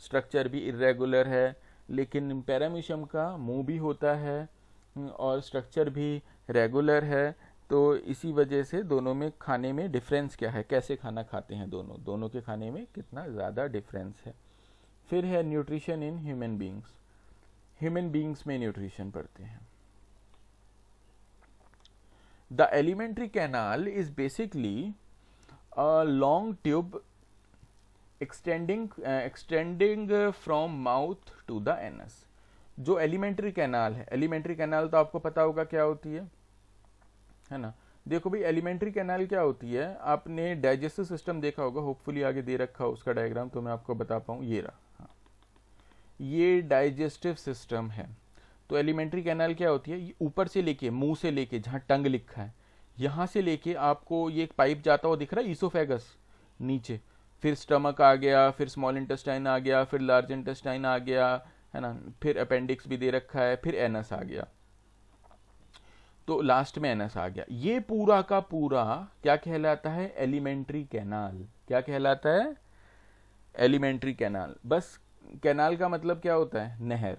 स्ट्रक्चर भी इरेगुलर है, लेकिन पैरामीशियम का मुंह भी होता है और स्ट्रक्चर भी रेगुलर है। तो इसी वजह से दोनों में खाने में डिफरेंस क्या है, कैसे खाना खाते हैं दोनों के खाने में कितना ज़्यादा डिफरेंस है। फिर है nutrition in human beings. Human beings में न्यूट्रिशन पढ़ते हैं। The alimentary canal is basically a long tube extending from mouth to the anus। जो एलिमेंट्री कैनाल है, एलिमेंट्री कैनाल तो आपको पता होगा क्या होती है ना। देखो भाई एलिमेंट्री कैनाल क्या होती है, आपने डाइजेस्टिव सिस्टम देखा होगा, होपफुली आगे दे रखा हो उसका डायग्राम तो मैं आपको बता पाऊँ। ये रहा, हाँ, ये डाइजेस्टिव सिस्टम है। तो एलिमेंट्री कैनाल क्या होती है, ये ऊपर से लेके, मुंह से लेके, जहाँ टंग लिखा है यहाँ से लेके आपको ये एक पाइप जाता हुआ दिख रहा है, ईसोफेगस नीचे, फिर स्टमक आ गया, फिर स्मॉल इंटेस्टाइन आ गया, फिर लार्ज इंटेस्टाइन आ गया, है ना, फिर अपेंडिक्स भी दे रखा है, फिर एनस आ गया, तो लास्ट में एनस आ गया। ये पूरा का पूरा क्या कहलाता है, एलिमेंट्री कैनाल। क्या कहलाता है, एलिमेंट्री कैनाल। बस कैनाल का मतलब क्या होता है, नहर।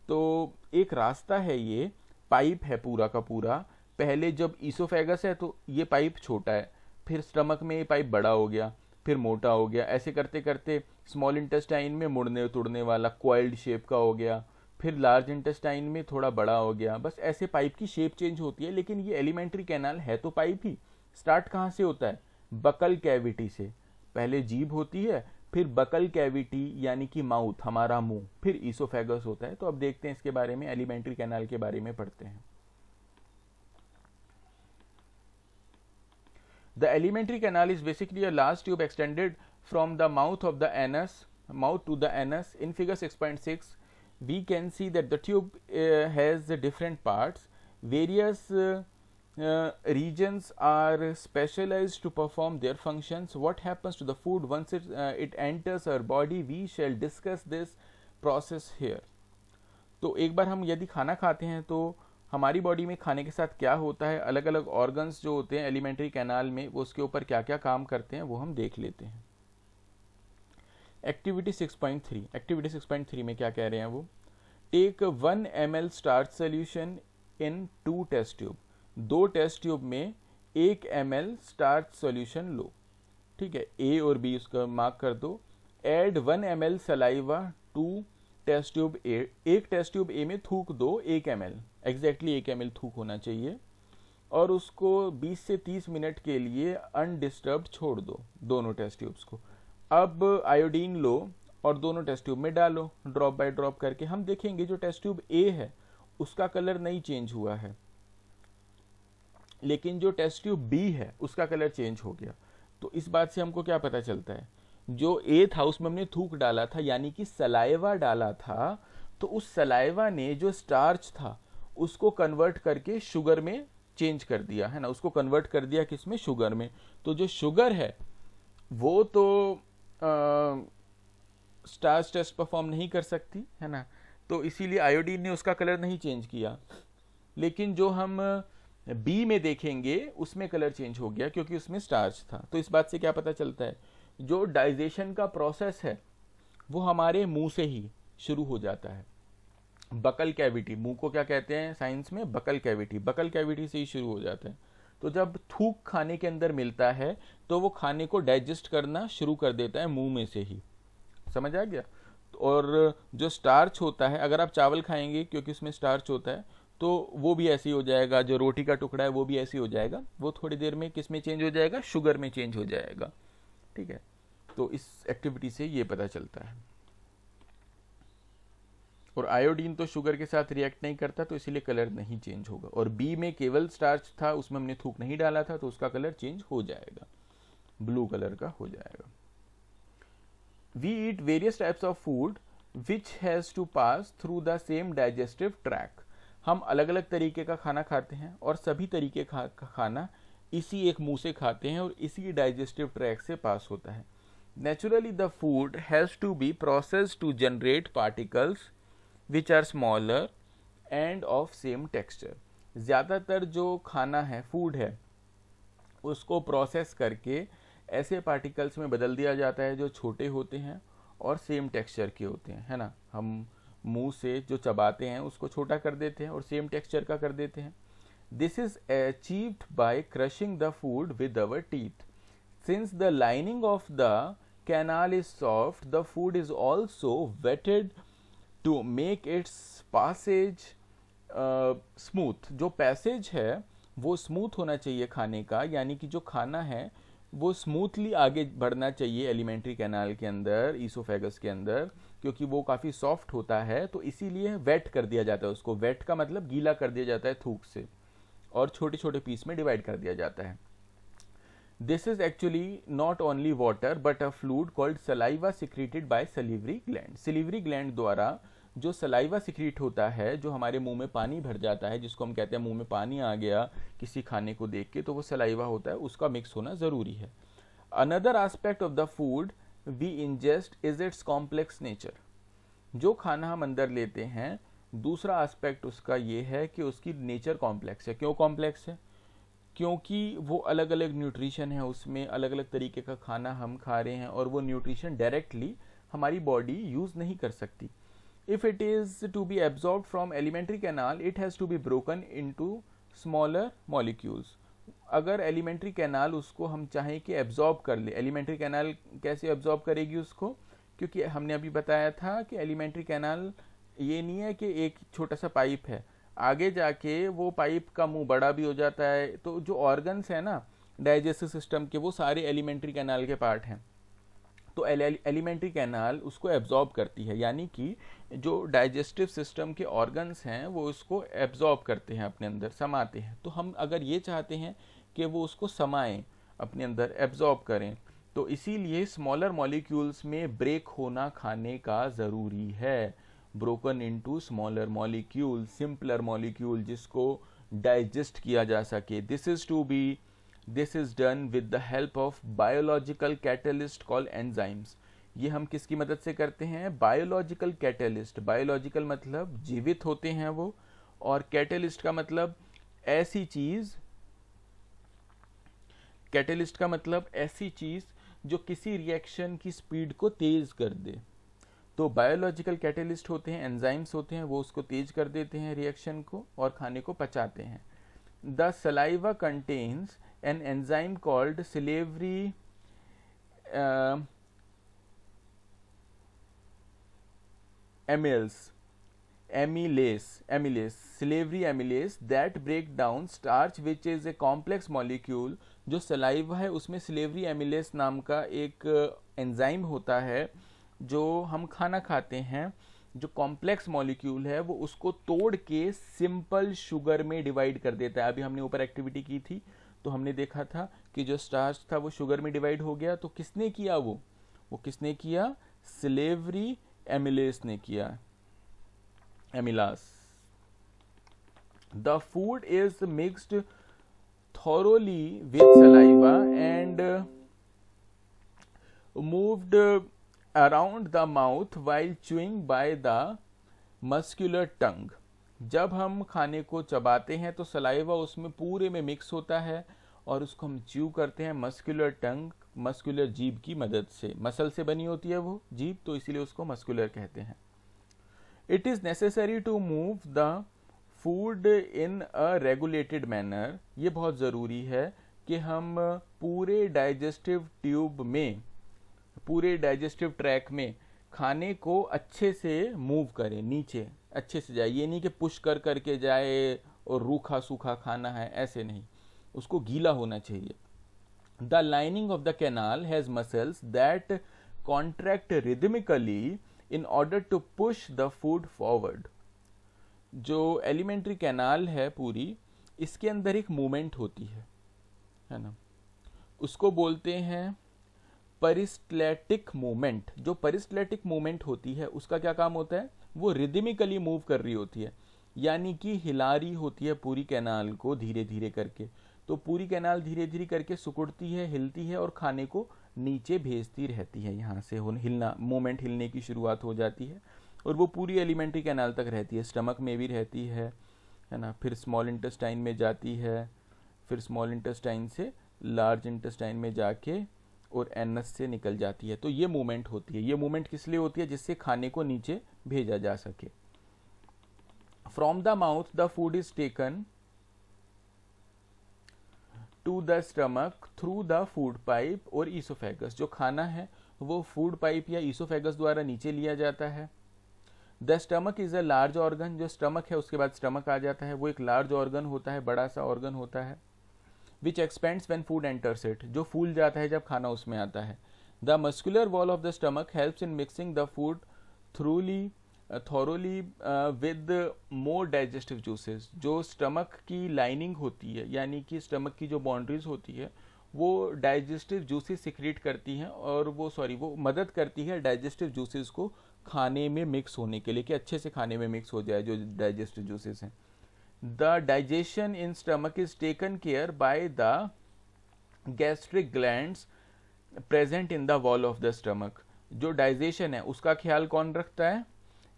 तो एक रास्ता है, ये पाइप है पूरा का पूरा। पहले जब ईसोफेगस है तो ये पाइप छोटा है, फिर स्टमक में ये पाइप बड़ा हो गया, फिर मोटा हो गया, ऐसे करते करते स्मॉल इंटेस्टाइन में मुड़ने तुड़ने वाला क्वाइल्ड शेप का हो गया, फिर लार्ज इंटेस्टाइन में थोड़ा बड़ा हो गया, बस ऐसे पाइप की शेप चेंज होती है। लेकिन ये एलिमेंट्री कैनाल है तो पाइप ही। स्टार्ट कहाँ से होता है? बकल कैविटी से। पहले जीभ होती है, फिर बकल कैविटी यानी कि माउथ, हमारा मुंह, फिर ईसोफेगस होता है। तो अब देखते हैं इसके बारे में, एलिमेंट्री कैनाल के बारे में पढ़ते हैं। The alimentary canal is basically a large tube extended from the mouth of the anus, mouth to the anus. In figure 6.6, we can see that the tube has different parts. Various regions are specialized to perform their functions. What happens to the food once it enters our body? We shall discuss this process here. तो एक बार हम यदि खाना खाते हैं तो हमारी body में खाने के साथ क्या होता है, अलग अलग ऑर्गन्स जो होते हैं एलिमेंट्री कैनाल में, वो उसके ऊपर क्या क्या काम करते हैं वो हम देख लेते हैं। एक्टिविटी 6.3, एक्टिविटी 6.3 में क्या कह रहे हैं वो? Take 1 ml starch solution in 2 test tube. 2 test tube में 1 ml स्टार्च सोल्यूशन लो। ठीक है, ए और बी उसका मार्क कर दो। Add 1 ml saliva to test tube A. एक टेस्ट ट्यूब ए में थूक दो 1 ml, एग्जैक्टली 1 ml थूक होना चाहिए, और उसको 20 से 30 मिनट के लिए अनडिस्टर्ब्ड छोड़ दो दोनों टेस्ट ट्यूब्स को। अब आयोडीन लो और दोनों टेस्ट ट्यूब में डालो ड्रॉप बाय ड्रॉप करके। हम देखेंगे जो टेस्ट ट्यूब ए है उसका कलर नहीं चेंज हुआ है, लेकिन जो टेस्ट ट्यूब बी है उसका कलर चेंज हो गया। तो इस बात से हमको क्या पता चलता है? जो ए था उसमें हमने थूक डाला था, यानी कि सलाइवा डाला था, तो उस सलाइवा ने जो स्टार्च था उसको कन्वर्ट करके शुगर में चेंज कर दिया है ना, उसको कन्वर्ट कर दिया किसमें? शुगर में। तो जो शुगर है वो तो स्टार्च टेस्ट परफॉर्म नहीं कर सकती है ना, तो इसीलिए आयोडीन ने उसका कलर नहीं चेंज किया। लेकिन जो हम बी में देखेंगे उसमें कलर चेंज हो गया क्योंकि उसमें स्टार्च था। तो इस बात से क्या पता चलता है? जो डाइजेशन का प्रोसेस है वो हमारे मुंह से ही शुरू हो जाता है। बकल कैविटी, मुंह को क्या कहते हैं साइंस में? Buccal cavity. बकल कैविटी से ही शुरू हो जाता है। तो जब थूक खाने के अंदर मिलता है तो वो खाने को डाइजेस्ट करना शुरू कर देता है मुंह में से ही। समझ आ गया? और जो स्टार्च होता है, अगर आप चावल खाएंगे क्योंकि उसमें स्टार्च होता है, तो वो भी ऐसे ही हो जाएगा। जो रोटी का टुकड़ा है वो भी ऐसे ही हो जाएगा। वो थोड़ी देर में किस में चेंज हो जाएगा? शुगर में चेंज हो जाएगा। ठीक है, तो इस एक्टिविटी से ये पता चलता है। और आयोडीन तो शुगर के साथ रिएक्ट नहीं करता, तो इसीलिए कलर नहीं चेंज होगा। और बी में केवल स्टार्च था, उसमें हमने थूक नहीं डाला था, तो उसका कलर चेंज हो जाएगा, ब्लू कलर का हो जाएगा। We eat various types of food which has to pass through the same digestive tract. हम अलग अलग तरीके का खाना खाते हैं और सभी तरीके का खाना इसी एक मुंह से खाते हैं और इसी डाइजेस्टिव ट्रैक से पास होता है। Naturally the food has to be processed to generate particles which are smaller and of same texture. ज़्यादातर जो खाना है, फूड है, उसको प्रोसेस करके ऐसे पार्टिकल्स में बदल दिया जाता है जो छोटे होते हैं और सेम टेक्सचर के होते हैं, है ना। हम मुंह से जो चबाते हैं उसको छोटा कर देते हैं और सेम टेक्सचर का कर देते हैं। This is achieved by crushing the food with our teeth. Since the lining of the canal is soft, the food is also wetted to make its passage smooth. जो पैसेज है वो smooth होना चाहिए खाने का, यानी कि जो खाना है वो स्मूथली आगे बढ़ना चाहिए एलिमेंट्री कैनाल के अंदर, ईसोफेगस के अंदर, क्योंकि वो काफ़ी सॉफ्ट होता है। तो इसीलिए वेट कर दिया जाता है उसको। वेट का मतलब गीला कर दिया जाता है थूक से, और छोटे छोटे पीस में डिवाइड कर दिया जाता है। This is actually not only water but a fluid called saliva secreted by सलीवरी gland. सलीवरी gland द्वारा जो सलाइवा सिक्रीट होता है, जो हमारे मुंह में पानी भर जाता है, जिसको हम कहते हैं मुंह में पानी आ गया किसी खाने को देख के, तो वो सलाइवा होता है, उसका मिक्स होना जरूरी है। Another aspect of the food we ingest is its complex nature. जो खाना हम अंदर लेते हैं, दूसरा एस्पेक्ट उसका ये है कि उसकी नेचर कॉम्प्लेक्स है। क्यों कॉम्प्लेक्स है? क्योंकि वो अलग अलग न्यूट्रिशन है, उसमें अलग अलग तरीके का खाना हम खा रहे हैं और वो न्यूट्रिशन डायरेक्टली हमारी बॉडी यूज नहीं कर सकती। If it is to be absorbed from alimentary canal, it has to be broken into smaller molecules. अगर एलिमेंट्री कैनाल उसको हम चाहें कि एब्जॉर्ब कर ले, एलिमेंट्री कैनाल कैसे एब्जॉर्ब करेगी उसको? क्योंकि हमने अभी बताया था कि एलिमेंट्री कैनाल ये नहीं है कि एक छोटा सा पाइप है, आगे जाके वो पाइप का मुंह बड़ा भी हो जाता है। तो जो ऑर्गन्स है ना डाइजेस्टिव सिस्टम के, वो सारे एलिमेंट्री कैनाल के पार्ट हैं। तो एलिमेंट्री कैनाल उसको एब्जॉर्ब करती है, यानी कि जो डाइजेस्टिव सिस्टम के ऑर्गन्स हैं वो उसको एब्जॉर्ब करते हैं, अपने अंदर समाते हैं। तो हम अगर ये चाहते हैं कि वो उसको समाएं, अपने अंदर एब्जॉर्ब करें, तो इसीलिए स्मॉलर मॉलिक्यूल्स में ब्रेक होना खाने का ज़रूरी है। Broken into smaller molecule, simpler molecule, जिसको डाइजेस्ट किया जा सके। This is done with the help of biological catalyst called enzymes. ये हम किसकी मदद से करते हैं? Biological catalyst. बायोलॉजिकल मतलब जीवित होते हैं वो, और कैटलिस्ट का मतलब ऐसी चीज, कैटलिस्ट का मतलब ऐसी चीज जो किसी रिएक्शन की स्पीड को तेज कर दे। तो बायोलॉजिकल कैटलिस्ट होते हैं, एंजाइम्स होते हैं, वो उसको तेज कर देते हैं रिएक्शन को और खाने को पचाते हैं। The saliva contains an enzyme called salivary amylase, salivary amylase that break down starch which is a complex molecule। जो सलाइवा है उसमें सिलेवरी एमिलेस नाम का एक एंजाइम होता है, जो हम खाना खाते हैं, जो कॉम्प्लेक्स मॉलिक्यूल है वो उसको तोड़ के सिंपल शुगर में डिवाइड कर देता है। अभी हमने ऊपर एक्टिविटी की थी तो हमने देखा था कि जो स्टार्च था वो शुगर में डिवाइड हो गया। तो किसने किया? वो किसने किया? सिलेवरी एमिलेस ने किया, amylase. The food is mixed thoroughly with saliva and moved around the mouth while chewing by the muscular tongue। जब हम खाने को चबाते हैं तो सलाइवा उसमें पूरे में मिक्स होता है और उसको हम च्यू करते हैं मस्कुलर टंग, मस्कुलर जीभ की मदद से। मसल से बनी होती है वो जीभ, तो इसीलिए उसको मस्कुलर कहते हैं। It is necessary to move the food in a regulated manner. ये बहुत ज़रूरी है कि हम पूरे डाइजेस्टिव ट्यूब में, पूरे डाइजेस्टिव ट्रैक में खाने को अच्छे से मूव करें, नीचे अच्छे से जाए। ये नहीं कि पुश कर करके जाए और रूखा सूखा खाना है, ऐसे नहीं, उसको गीला होना चाहिए। The lining of the canal has muscles that contract rhythmically in order to push the food forward. जो एलिमेंट्री कैनाल है पूरी, इसके अंदर एक मूवमेंट होती है ना, उसको बोलते हैं परिस्टैटिक मूवमेंट। जो परिस्टैटिक मूवमेंट होती है उसका क्या काम होता है? वो रिदमिकली मूव कर रही होती है, यानी कि हिला रही होती है पूरी कैनाल को धीरे धीरे करके। तो पूरी कैनाल धीरे धीरे करके सिकुड़ती है, हिलती है और खाने को नीचे भेजती रहती है। यहाँ से हिलना, मूवमेंट, हिलने की शुरुआत हो जाती है और वो पूरी एलिमेंट्री कैनाल तक रहती है। स्टमक में भी रहती है ना, फिर स्मॉल इंटेस्टाइन में जाती है, फिर स्मॉल इंटेस्टाइन से लार्ज इंटेस्टाइन में जाके और एनस से निकल जाती है। तो ये मूवमेंट होती है। ये मूवमेंट किस लिए होती है? जिससे खाने को नीचे भेजा जा सके। From the mouth the food is taken to the stomach through the food pipe और ईसोफेगस। जो खाना है वो फूड पाइप या ईसोफेगस द्वारा नीचे लिया जाता है। The stomach is a large organ. जो स्टमक है उसके बाद स्टमक आ जाता है, वो एक लार्ज ऑर्गन होता है, बड़ा सा ऑर्गन होता है। Which expands when food enters it, जो फूल जाता है जब खाना उसमें आता है। The muscular wall of the stomach helps in mixing the food thoroughly with more digestive juices. जो स्टमक की लाइनिंग होती है, यानी कि स्टमक की जो बाउंड्रीज होती है, वो डाइजेस्टिव जूसेस सिक्रीट करती हैं और वो मदद करती है डाइजेस्टिव जूसेस को खाने में मिक्स होने के लिए, कि अच्छे से खाने में मिक्स हो जाए जो डाइजेस्टिव जूसेस हैं। The digestion in stomach is taken care by the gastric glands present in the wall of the stomach. जो डाइजेशन है उसका ख्याल कौन रखता है?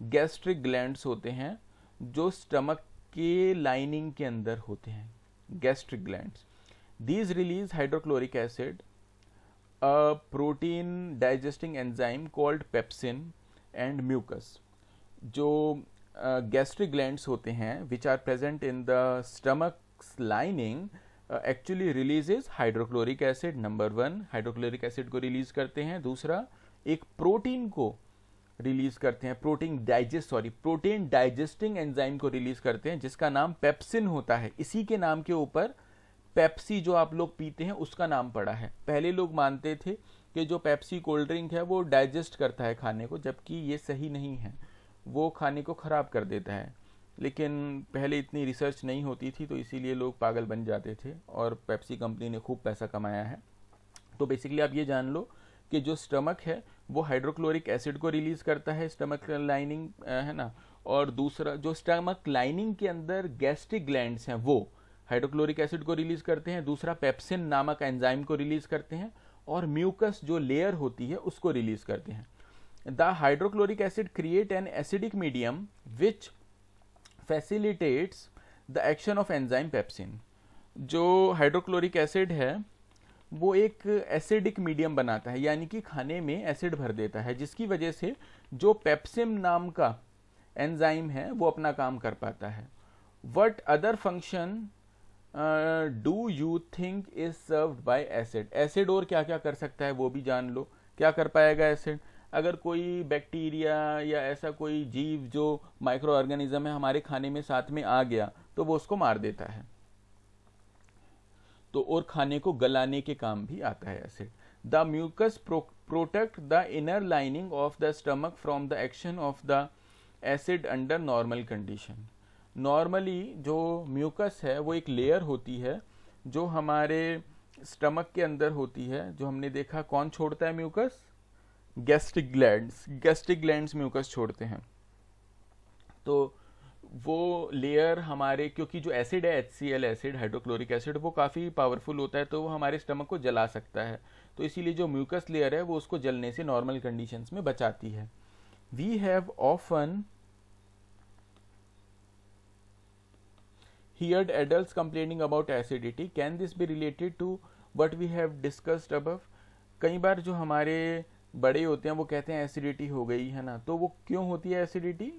गैस्ट्रिक ग्लैंड्स होते हैं जो स्टमक के लाइनिंग के अंदर होते हैं, gastric glands. These release hydrochloric acid, a protein digesting enzyme called pepsin and mucus. जो गैस्ट्रिक ग्लैंड्स होते हैं which are present in the stomach's lining actually releases hydrochloric acid. Number 1, hydrochloric acid को release करते हैं। दूसरा, एक protein को release करते हैं, प्रोटीन डाइजेस्टिंग एंजाइम को रिलीज करते हैं जिसका नाम पेप्सिन होता है। इसी के नाम के ऊपर पेप्सी जो आप लोग पीते हैं उसका नाम पड़ा है। पहले लोग मानते थे कि जो पेप्सी कोल्ड ड्रिंक है वो डाइजेस्ट करता है खाने को, जबकि ये सही नहीं है, वो खाने को ख़राब कर देता है। लेकिन पहले इतनी रिसर्च नहीं होती थी तो इसीलिए लोग पागल बन जाते थे और पेप्सी कंपनी ने खूब पैसा कमाया है। तो बेसिकली आप ये जान लो कि जो स्टमक है वो हाइड्रोक्लोरिक एसिड को रिलीज करता है, स्टमक लाइनिंग है ना, और दूसरा जो स्टमक लाइनिंग के अंदर गैस्ट्रिक ग्लैंड्स हैं वो हाइड्रोक्लोरिक एसिड को रिलीज करते हैं, दूसरा पेप्सिन नामक एंजाइम को रिलीज करते हैं, और म्यूकस जो लेयर होती है उसको रिलीज करते हैं। The hydrochloric acid create an acidic medium which facilitates the action of enzyme pepsin. जो हाइड्रोक्लोरिक एसिड है वो एक एसिडिक मीडियम बनाता है, यानी कि खाने में एसिड भर देता है, जिसकी वजह से जो पेप्सिन नाम का एंजाइम है वो अपना काम कर पाता है। What other function do you think is served bye acid? Acid और क्या क्या कर सकता है वो भी जान लो। क्या कर पाएगा एसिड? अगर कोई बैक्टीरिया या ऐसा कोई जीव जो माइक्रो ऑर्गेनिज्म है हमारे खाने में साथ में आ गया तो वो उसको मार देता है। तो और खाने को गलाने के काम भी आता है acid. The mucus protect the inner lining of the stomach from the action of the acid under normal condition. Normally जो म्यूकस है वो एक लेयर होती है जो हमारे स्टमक के अंदर होती है, जो हमने देखा कौन छोड़ता है म्यूकस? गैस्ट्रिक ग्लैंड्स म्यूकस छोड़ते हैं। तो वो लेयर हमारे, क्योंकि जो एसिड है HCl एसिड, हाइड्रोक्लोरिक एसिड, वो काफ़ी पावरफुल होता है तो वो हमारे स्टमक को जला सकता है, तो इसीलिए जो म्यूकस लेयर है वो उसको जलने से नॉर्मल कंडीशंस में बचाती है। We have often heard adults complaining about acidity. Can this be related to what we have discussed above? कई बार जो हमारे बड़े होते हैं वो कहते हैं एसिडिटी हो गई है ना, तो वो क्यों होती है एसिडिटी?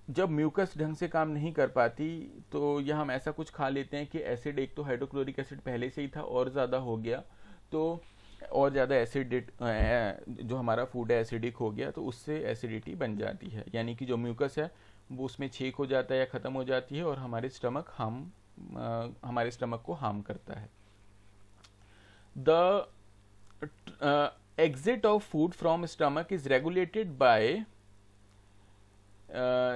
जब म्यूकस ढंग से काम नहीं कर पाती तो या हम ऐसा कुछ खा लेते हैं कि एसिड, एक तो हाइड्रोक्लोरिक एसिड पहले से ही था और ज़्यादा हो गया, तो और ज़्यादा एसिड जो हमारा फूड है एसिडिक हो गया, तो उससे एसिडिटी बन जाती है, यानी कि जो म्यूकस है वो उसमें छेक हो जाता है या ख़त्म हो जाती है और हमारे स्टमक को हार्म करता है। The exit of food from stomach is regulated by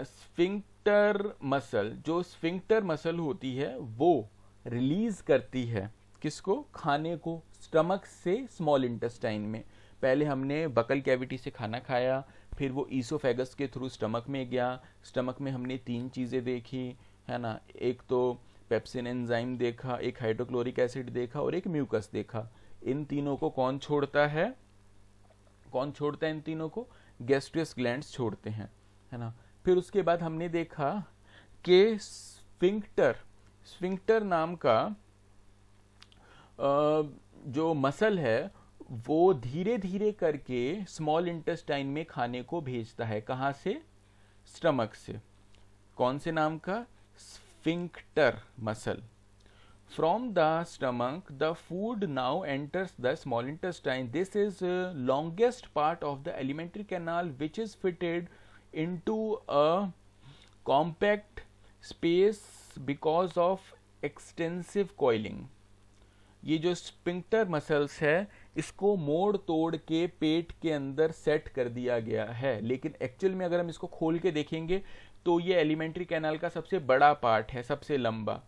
sphincter muscle। जो स्फिंक्टर मसल होती है वो रिलीज करती है किसको? खाने को स्टमक से स्मॉल इंटेस्टाइन में। पहले हमने बकल कैविटी से खाना खाया, फिर वो ईसोफेगस के थ्रू स्टमक में गया। स्टमक में हमने 3 चीज़ें देखी है ना, एक तो पेप्सिन एंजाइम देखा, एक हाइड्रोक्लोरिक एसिड देखा और एक म्यूकस देखा। इन तीनों को कौन छोड़ता है? इन तीनों को गैस्ट्रस ग्लैंड्स छोड़ते हैं, है ना। फिर उसके बाद हमने देखा कि स्फिंक्टर नाम का जो मसल है वो धीरे धीरे करके स्मॉल इंटेस्टाइन में खाने को भेजता है। कहाँ से? स्टमक से। कौन से नाम का? Sphincter muscle. From the stomach, the food now enters the small intestine. This is longest part of the alimentary canal, which is fitted into a compact space because of extensive coiling. ये जो sphincter muscles है इसको मोड़ तोड़ के पेट के अंदर set कर दिया गया है, लेकिन एक्चुअल में अगर हम इसको खोल के देखेंगे तो ये एलिमेंट्री कैनाल का सबसे बड़ा पार्ट है, सबसे लंबा।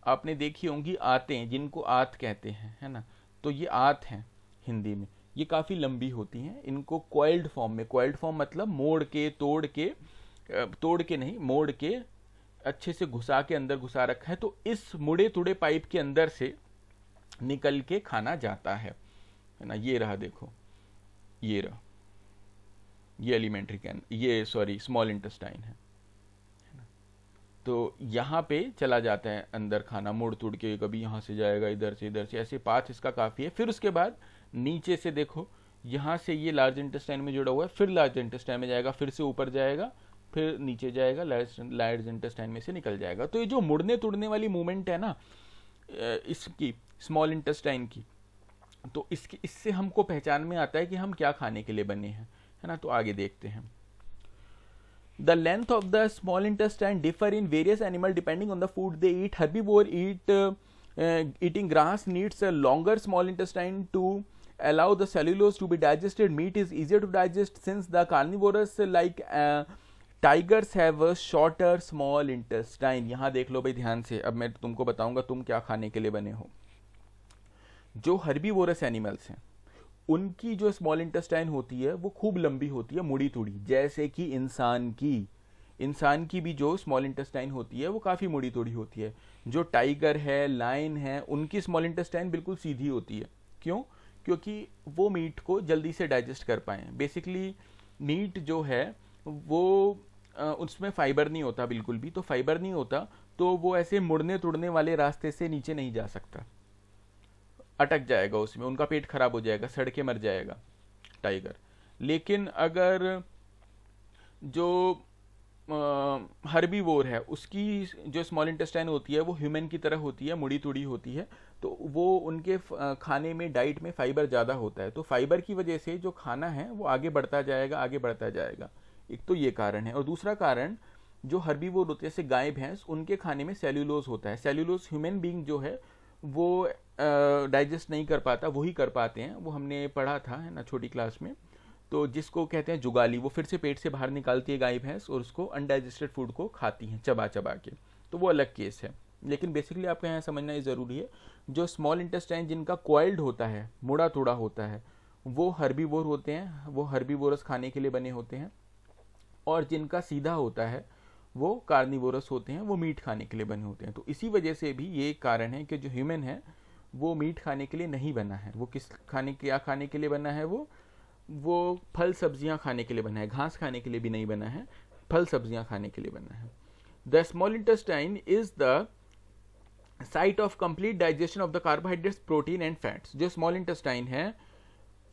आपने देखी होंगी आतें, जिनको आत कहते हैं, है ना, तो ये आत हैं हिंदी में, ये काफ़ी लंबी होती हैं। इनको कॉइल्ड फॉर्म में, कॉइल्ड फॉर्म मतलब मोड़ के तोड़ के नहीं, मोड़ के अच्छे से घुसा के अंदर घुसा रखा है, तो इस मुड़े तुड़े पाइप के अंदर से निकल के खाना जाता है ना। ये रहा, देखो ये रहा, ये एलिमेंट्री कैन, ये सॉरी स्मॉल इंटेस्टाइन है। तो यहाँ पे चला जाता है अंदर खाना मुड़ तुड़ के, कभी यहाँ से जाएगा इधर से, ऐसे पाथ इसका काफ़ी है। फिर उसके बाद नीचे से देखो, यहाँ से ये लार्ज इंटेस्टाइन में जुड़ा हुआ है, फिर लार्ज इंटेस्टाइन में जाएगा, फिर से ऊपर जाएगा, फिर नीचे जाएगा, लार्ज इंटेस्टाइन में से निकल जाएगा। तो ये जो मुड़ने तुड़ने वाली मूवमेंट है ना इसकी स्मॉल इंटेस्टाइन की, तो इससे हमको पहचान में आता है कि हम क्या खाने के लिए बने हैं, है ना। तो आगे देखते हैं। The length of the small intestine differ in various animal depending on the food they eat. Herbivore eating grass needs a longer small intestine to allow the cellulose to be digested. Meat is easier to digest since the carnivorous like tigers have a shorter small intestine. यहाँ देख लो भाई ध्यान से, अब मैं तुमको बताऊंगा तुम क्या खाने के लिए बने हो. जो हर्बीवोरस एनिमल्स हैं उनकी जो स्मॉल इंटेस्टाइन होती है वो खूब लंबी होती है, मुड़ी तुड़ी, जैसे कि इंसान की भी जो स्मॉल इंटेस्टाइन होती है वो काफ़ी मुड़ी तुड़ी होती है. जो टाइगर है, लायन है, उनकी स्मॉल इंटेस्टाइन बिल्कुल सीधी होती है. क्यों? क्योंकि वो मीट को जल्दी से डाइजेस्ट कर पाएँ. बेसिकली मीट जो है वो उसमें फाइबर नहीं होता बिल्कुल भी, तो फाइबर नहीं होता तो वो ऐसे मुड़ने तुड़ने वाले रास्ते से नीचे नहीं जा सकता, अटक जाएगा उसमें, उनका पेट खराब हो जाएगा, सड़ के मर जाएगा टाइगर. लेकिन अगर जो हर्बीवोर है उसकी जो स्मॉल इंटेस्टाइन होती है वो ह्यूमन की तरह होती है, मुड़ी तुड़ी होती है, तो वो उनके खाने में डाइट में फाइबर ज़्यादा होता है, तो फाइबर की वजह से जो खाना है वो आगे बढ़ता जाएगा. एक तो ये कारण है. और दूसरा कारण, जो हर्बीवोर होते हैं जैसे गाय भैंस, उनके खाने में सेल्यूलोज होता है. सेल्यूलोज ह्यूमन बीइंग जो है वो डाइजेस्ट नहीं कर पाता, वही कर पाते हैं. वो हमने पढ़ा था है ना छोटी क्लास में. तो जिसको कहते हैं जुगाली, वो फिर से पेट से बाहर निकालती है गाय भैंस और उसको अनडाइजेस्टेड फूड को खाती हैं चबा चबा के, तो वो अलग केस है. लेकिन बेसिकली आपको यहाँ समझना ये ज़रूरी है, जो स्मॉल इंटेस्टाइन जिनका कॉइल्ड होता है, मुड़ा तुड़ा होता है, वो हर्बीवोर होते हैं, वो हर्बीवोरस खाने के लिए बने होते हैं. और जिनका सीधा होता है वो कार्निवोरस होते हैं, वो मीट खाने के लिए बने होते हैं. तो इसी वजह से भी ये कारण है कि जो ह्यूमन है वो मीट खाने के लिए नहीं बना है. वो क्या खाने के लिए बना है, वो फल सब्जियां खाने के लिए बना है, घास खाने के लिए भी नहीं बना है, फल सब्जियां खाने के लिए बना है. The small intestine is the site of complete digestion of the carbohydrates, protein and fats. जो स्मॉल इंटेस्टाइन है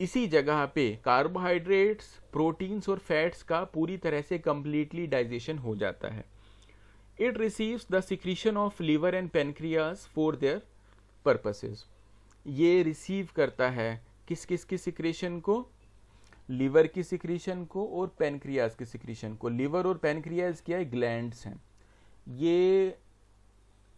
इसी जगह पे कार्बोहाइड्रेट्स, प्रोटीन्स और फैट्स का पूरी तरह से कंप्लीटली डाइजेशन हो जाता है. It receives the secretion of liver and pancreas for their purposes. ये रिसीव करता है किस किस की सिक्रेशन को, लीवर की सिक्रीशन को और पेनक्रियाज की सिक्रीशन को. लीवर और पेनक्रियाज क्या है, ग्लैंड्स हैं. ये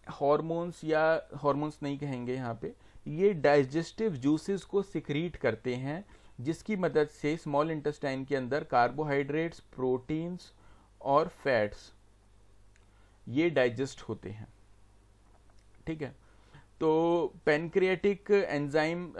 हार्मोन्स, या हार्मोन्स नहीं कहेंगे यहाँ पे, ये डाइजेस्टिव जूसेस को सिक्रीट करते हैं, जिसकी मदद से स्मॉल इंटेस्टाइन के अंदर कार्बोहाइड्रेट्स, प्रोटीन्स और फैट्स ये डाइजेस्ट होते हैं. ठीक है. तो pancreatic enzyme,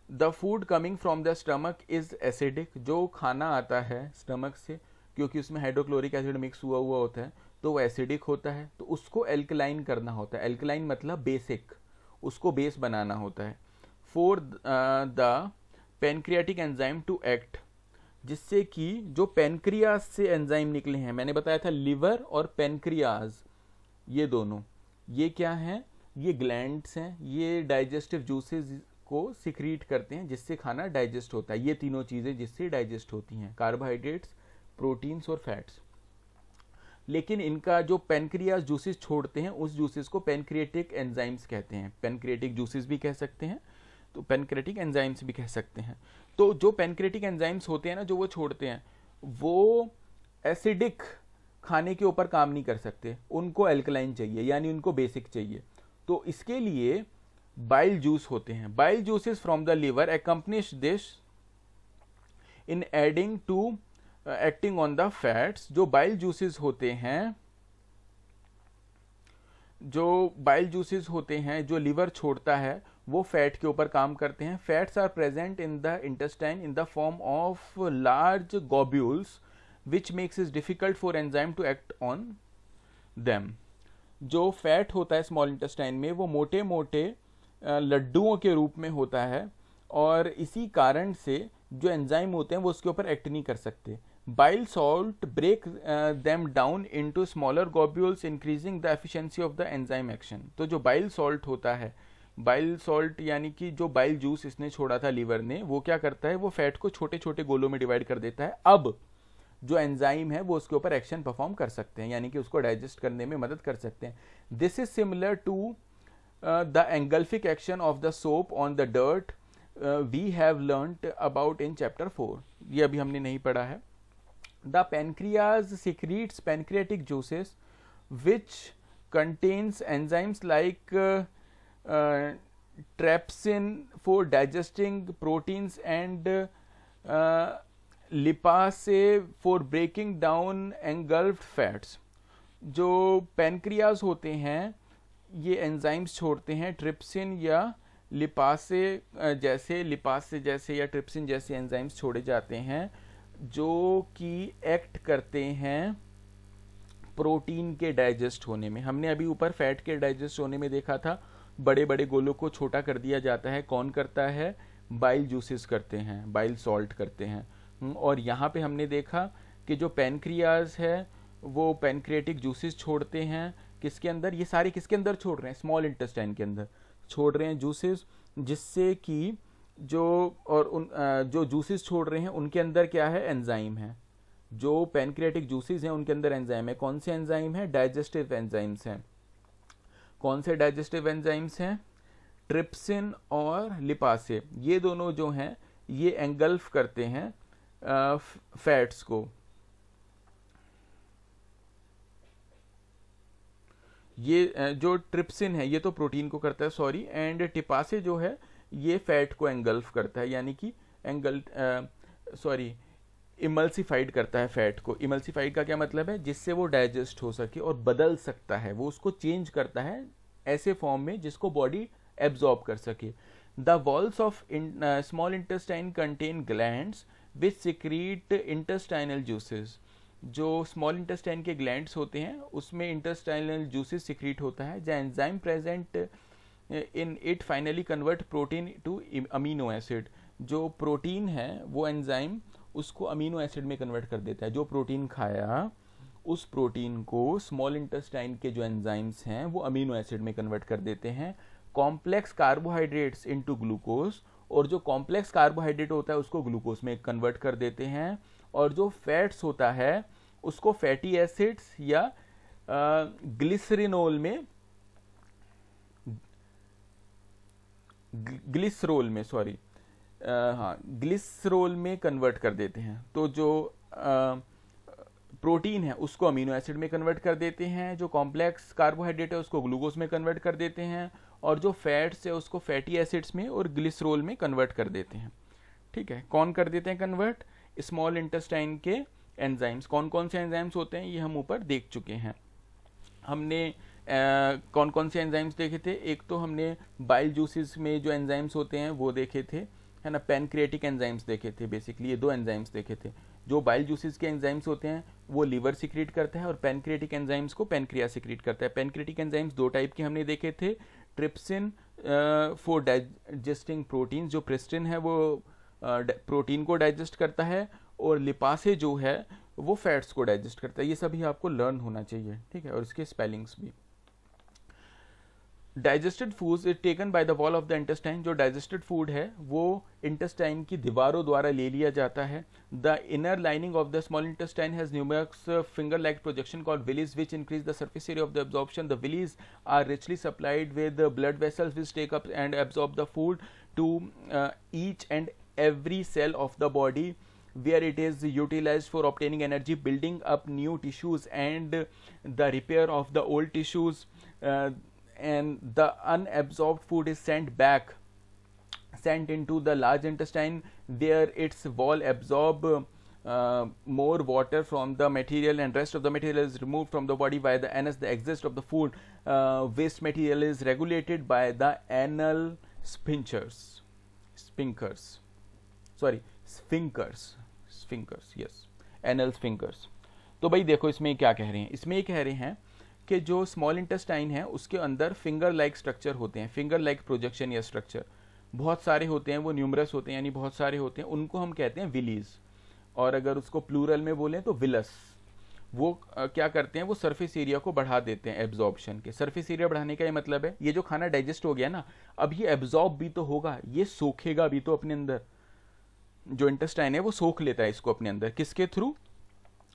the food coming from the stomach is acidic. जो खाना आता है स्टमक से, क्योंकि उसमें हाइड्रोक्लोरिक एसिड मिक्स हुआ होता है, तो वो एसिडिक होता है, तो उसको एल्कलाइन करना होता है. एल्कलाइन मतलब बेसिक, उसको बेस बनाना होता है. For the pancreatic enzyme to act, जिससे कि जो पेनक्रियाज से एंजाइम निकले हैं, मैंने बताया था लिवर और पेनक्रियाज, ये दोनों, ये क्या हैं, ये ग्लैंड्स हैं. ये डाइजेस्टिव जूसेस को सिक्रीट करते हैं जिससे खाना डाइजेस्ट होता है. ये तीनों चीज़ें जिससे डाइजेस्ट होती हैं, कार्बोहाइड्रेट्स, प्रोटीन्स और फैट्स. लेकिन इनका जो पेनक्रियाज जूसेस छोड़ते हैं, उस जूसेस को पेनक्रियाटिक एंजाइम्स कहते हैं. पेनक्रियाटिक जूसेस भी कह सकते हैं, तो पेनक्रियाटिक एंजाइम्स भी कह सकते हैं. तो जो पेनक्रियाटिक एंजाइम्स होते हैं ना, जो वो छोड़ते हैं, वो एसिडिक खाने के ऊपर काम नहीं कर सकते, उनको एल्कलाइन चाहिए, यानी उनको बेसिक चाहिए. तो इसके लिए बाइल जूस होते हैं. Bile juices from the liver accompanish this in aiding to acting on the fats. जो बाइल जूसेस होते हैं, जो लिवर छोड़ता है, वो फैट के ऊपर काम करते हैं. Fats are present in the intestine in the form of large globules which makes it difficult for enzyme to act on them. जो फैट होता है स्मॉल इंटेस्टाइन में, वो मोटे मोटे लड्डुओं के रूप में होता है, और इसी कारण से जो एंजाइम होते हैं वो उसके ऊपर एक्ट नहीं कर सकते. Bile salt break them down into smaller globules increasing the efficiency of the enzyme action. तो जो बाइल सॉल्ट होता है, बाइल सॉल्ट यानी कि जो बाइल जूस इसने छोड़ा था लिवर ने, वो क्या करता है, वो फैट को छोटे छोटे गोलों में डिवाइड कर देता है. अब जो एंजाइम है वो उसके ऊपर एक्शन परफॉर्म कर सकते हैं, यानी कि उसको डाइजेस्ट करने में मदद कर सकते हैं. This is similar to the engulfic action of the soap on the dirt we have learned about in chapter 4. ये अभी हमने नहीं पढ़ा है. The pancreas secretes pancreatic juices which contains enzymes like trypsin for digesting proteins and lipase for breaking down engulfed fats. जो pancreas होते हैं ये एंजाइम्स छोड़ते हैं ट्रिप्सिन या लिपासे जैसे या ट्रिप्सिन जैसे एंजाइम्स छोड़े जाते हैं जो कि एक्ट करते हैं प्रोटीन के डाइजेस्ट होने में। हमने अभी ऊपर फैट के डाइजेस्ट होने में देखा था, बड़े बड़े गोलों को छोटा कर दिया जाता है। कौन करता है? बाइल जूसेस करते हैं, बाइल सॉल्ट करते हैं। और यहाँ पे हमने देखा कि जो पैनक्रियाज है वो पैनक्रियाटिक जूसेस छोड़ते हैं किसके अंदर? ये सारे किसके अंदर छोड़ रहे हैं? स्मॉल इंटेस्टाइन के अंदर छोड़ रहे हैं जूसेस, जिससे कि जो जूसेस छोड़ रहे हैं उनके अंदर क्या है? एंजाइम है। जो पैनक्रियाटिक जूसेस हैं उनके अंदर एंजाइम है। कौन से एंजाइम है? डाइजेस्टिव एंजाइम्स हैं। कौन से डाइजेस्टिव एंजाइम्स हैं? ट्रिप्सिन और लिपासे। ये दोनों जो हैं ये एंगल्फ करते हैं फैट्स को। ये जो ट्रिप्सिन है ये तो प्रोटीन को करता है, सॉरी, एंड टिपासे जो है ये फैट को एंगल्फ करता है, यानी कि इमल्सिफाइड करता है फैट को। इमल्सिफाइड का क्या मतलब है? जिससे वो डाइजेस्ट हो सके और बदल सकता है, वो उसको चेंज करता है ऐसे फॉर्म में जिसको बॉडी एब्जॉर्ब कर सके। The walls of small intestine contain glands which secrete intestinal juices. जो स्मॉल इंटेस्टाइन के ग्लैंड्स होते हैं उसमें इंटेस्टाइनल जूसेस सिक्रीट होता है। The enzyme present in it finally convert protein to amino acid. जो प्रोटीन है वो एंजाइम उसको अमीनो एसिड में कन्वर्ट कर देता है। जो प्रोटीन खाया उस प्रोटीन को स्मॉल इंटेस्टाइन के जो एंजाइम्स हैं वो अमीनो एसिड में कन्वर्ट कर देते हैं। कॉम्प्लेक्स कार्बोहाइड्रेट्स इनटू ग्लूकोज, और जो कॉम्प्लेक्स कार्बोहाइड्रेट होता है उसको ग्लूकोज में कन्वर्ट कर देते हैं। और जो फैट्स होता है उसको फैटी एसिड्स या ग्लिसरोल में कन्वर्ट कर देते हैं। तो जो प्रोटीन है उसको अमीनो एसिड में कन्वर्ट कर देते हैं, जो कॉम्प्लेक्स कार्बोहाइड्रेट है उसको ग्लूकोज में कन्वर्ट कर देते हैं, और जो फैट्स है उसको फैटी एसिड्स में और ग्लिसरोल में कन्वर्ट कर देते हैं। ठीक है, कौन कर देते हैं कन्वर्ट? स्मॉल इंटेस्टाइन के एंजाइम्स। कौन कौन से एंजाइम्स होते हैं ये हम ऊपर देख चुके हैं। हमने कौन कौन से एंजाइम्स देखे थे? एक तो हमने बाइल जूसेस में जो एंजाइम्स होते हैं वो देखे थे, है ना। पैनक्रियाटिक एंजाइम्स देखे थे। बेसिकली ये दो एंजाइम्स देखे थे। जो बाइल जूसेस के एंजाइम्स होते हैं वो लीवर सिक्रीट करता है और पैनक्रियाटिक एंजाइम्स को पैनक्रियास सिक्रीट करता है। पैनक्रियाटिक एंजाइम्स दो टाइप के हमने देखे थे। ट्रिप्सिन फॉर डाइजेस्टिंग प्रोटीन, जो प्रिस्टिन है वो प्रोटीन को डाइजेस्ट करता है, और लिपासे जो है वो फैट्स को डाइजेस्ट करता है। ये सभी आपको लर्न होना चाहिए, ठीक है, और इसके स्पेलिंग्स भी। Digested foods is taken by the wall of the intestine. जो डाइजेस्टेड फूड है वो इंटेस्टाइन की दीवारों द्वारा ले लिया जाता है। The inner lining of the small intestine has numerous finger like projection called villi which increase the surface area of the absorption. The villi are richly supplied with blood vessels which take up and absorb the food to each and every cell of the body, where it is utilized for obtaining energy, building up new tissues, and the repair of the old tissues. And the unabsorbed food is sent into the large intestine, where its wall absorb more water from the material, and rest of the material is removed from the body by the anus. The exit of the food waste material is regulated by the anal sphincters, yes, anal sphincters. तो भाई देखो इसमें क्या कह रहे हैं? इसमें ये कह रहे हैं कि जो स्मॉल इंटेस्टाइन है उसके अंदर फिंगर लाइक स्ट्रक्चर होते हैं, फिंगर लाइक प्रोजेक्शन या स्ट्रक्चर बहुत सारे होते हैं, वो न्यूमरस होते हैं, यानी बहुत सारे होते हैं, उनको हम कहते हैं विलीज। और अगर उसको प्लूरल में बोलें तो विलस। वो क्या करते हैं? वो सरफेस एरिया को बढ़ा देते हैं एब्जॉर्प्शन के। सरफेस एरिया बढ़ाने का ये मतलब है ये जो खाना डाइजेस्ट हो गया ना, अब ये एब्जॉर्ब भी तो होगा, ये सोखेगा भी तो अपने अंदर। जो इंटेस्टाइन है वो सोख लेता है इसको अपने अंदर, किसके थ्रू?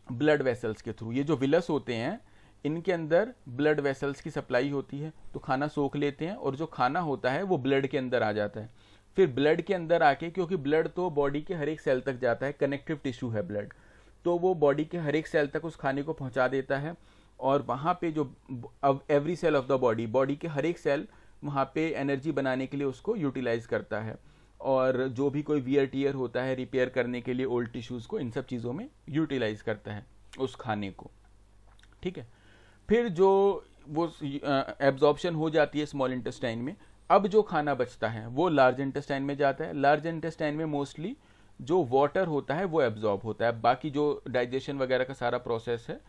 ब्लड वेसल्स के थ्रू। ये जो विलस होते हैं इनके अंदर ब्लड वेसल्स की सप्लाई होती है, तो खाना सोख लेते हैं, और जो खाना होता है वो ब्लड के अंदर आ जाता है। फिर ब्लड के अंदर आके, क्योंकि ब्लड तो बॉडी के हर एक सेल तक जाता है, कनेक्टिव टिश्यू है ब्लड, तो वो बॉडी के हर एक सेल तक उस खाने को पहुंचा देता है, और वहाँ पे जो every cell of the body के हर एक सेल वहाँ पे एनर्जी बनाने के लिए उसको यूटिलाइज करता है, और जो भी कोई वियर टीयर होता है रिपेयर करने के लिए ओल्ड टिश्यूज़ को, इन सब चीज़ों में यूटिलाइज करता है उस खाने को। ठीक है, फिर जो वो एब्जॉर्प्शन हो जाती है स्मॉल इंटेस्टाइन में, अब जो खाना बचता है वो लार्ज इंटेस्टाइन में जाता है। लार्ज इंटेस्टाइन में मोस्टली जो वाटर होता है वो एब्जॉर्ब होता है, बाकी जो डाइजेशन वगैरह का सारा प्रोसेस है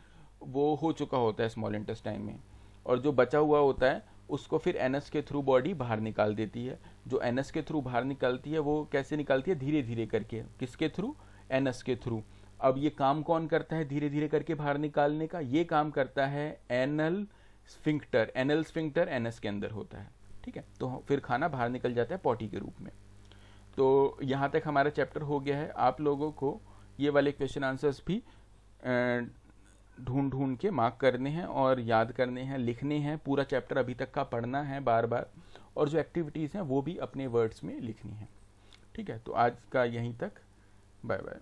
वो हो चुका होता है स्मॉल इंटेस्टाइन में, और जो बचा हुआ होता है उसको फिर एनस के थ्रू बॉडी बाहर निकाल देती है। जो एनस के थ्रू बाहर निकलती है वो कैसे निकलती है, धीरे धीरे करके। किसके थ्रू, एनस के थ्रू। अब ये काम कौन करता है धीरे धीरे करके बाहर निकालने का, ये काम करता है anal sphincter. Anal sphincter anus के अंदर होता है। ठीक है, तो फिर खाना बाहर निकल जाता है पॉटी के रूप में। तो यहाँ तक हमारा चैप्टर हो गया है। आप लोगों को ये वाले क्वेश्चन आंसर्स भी ढूंढ ढूंढ के मार्क करने हैं और याद करने हैं, लिखने हैं। पूरा चैप्टर अभी तक का पढ़ना है बार बार, और जो एक्टिविटीज़ हैं वो भी अपने वर्ड्स में लिखनी है। ठीक है, तो आज का यहीं तक। Bye bye.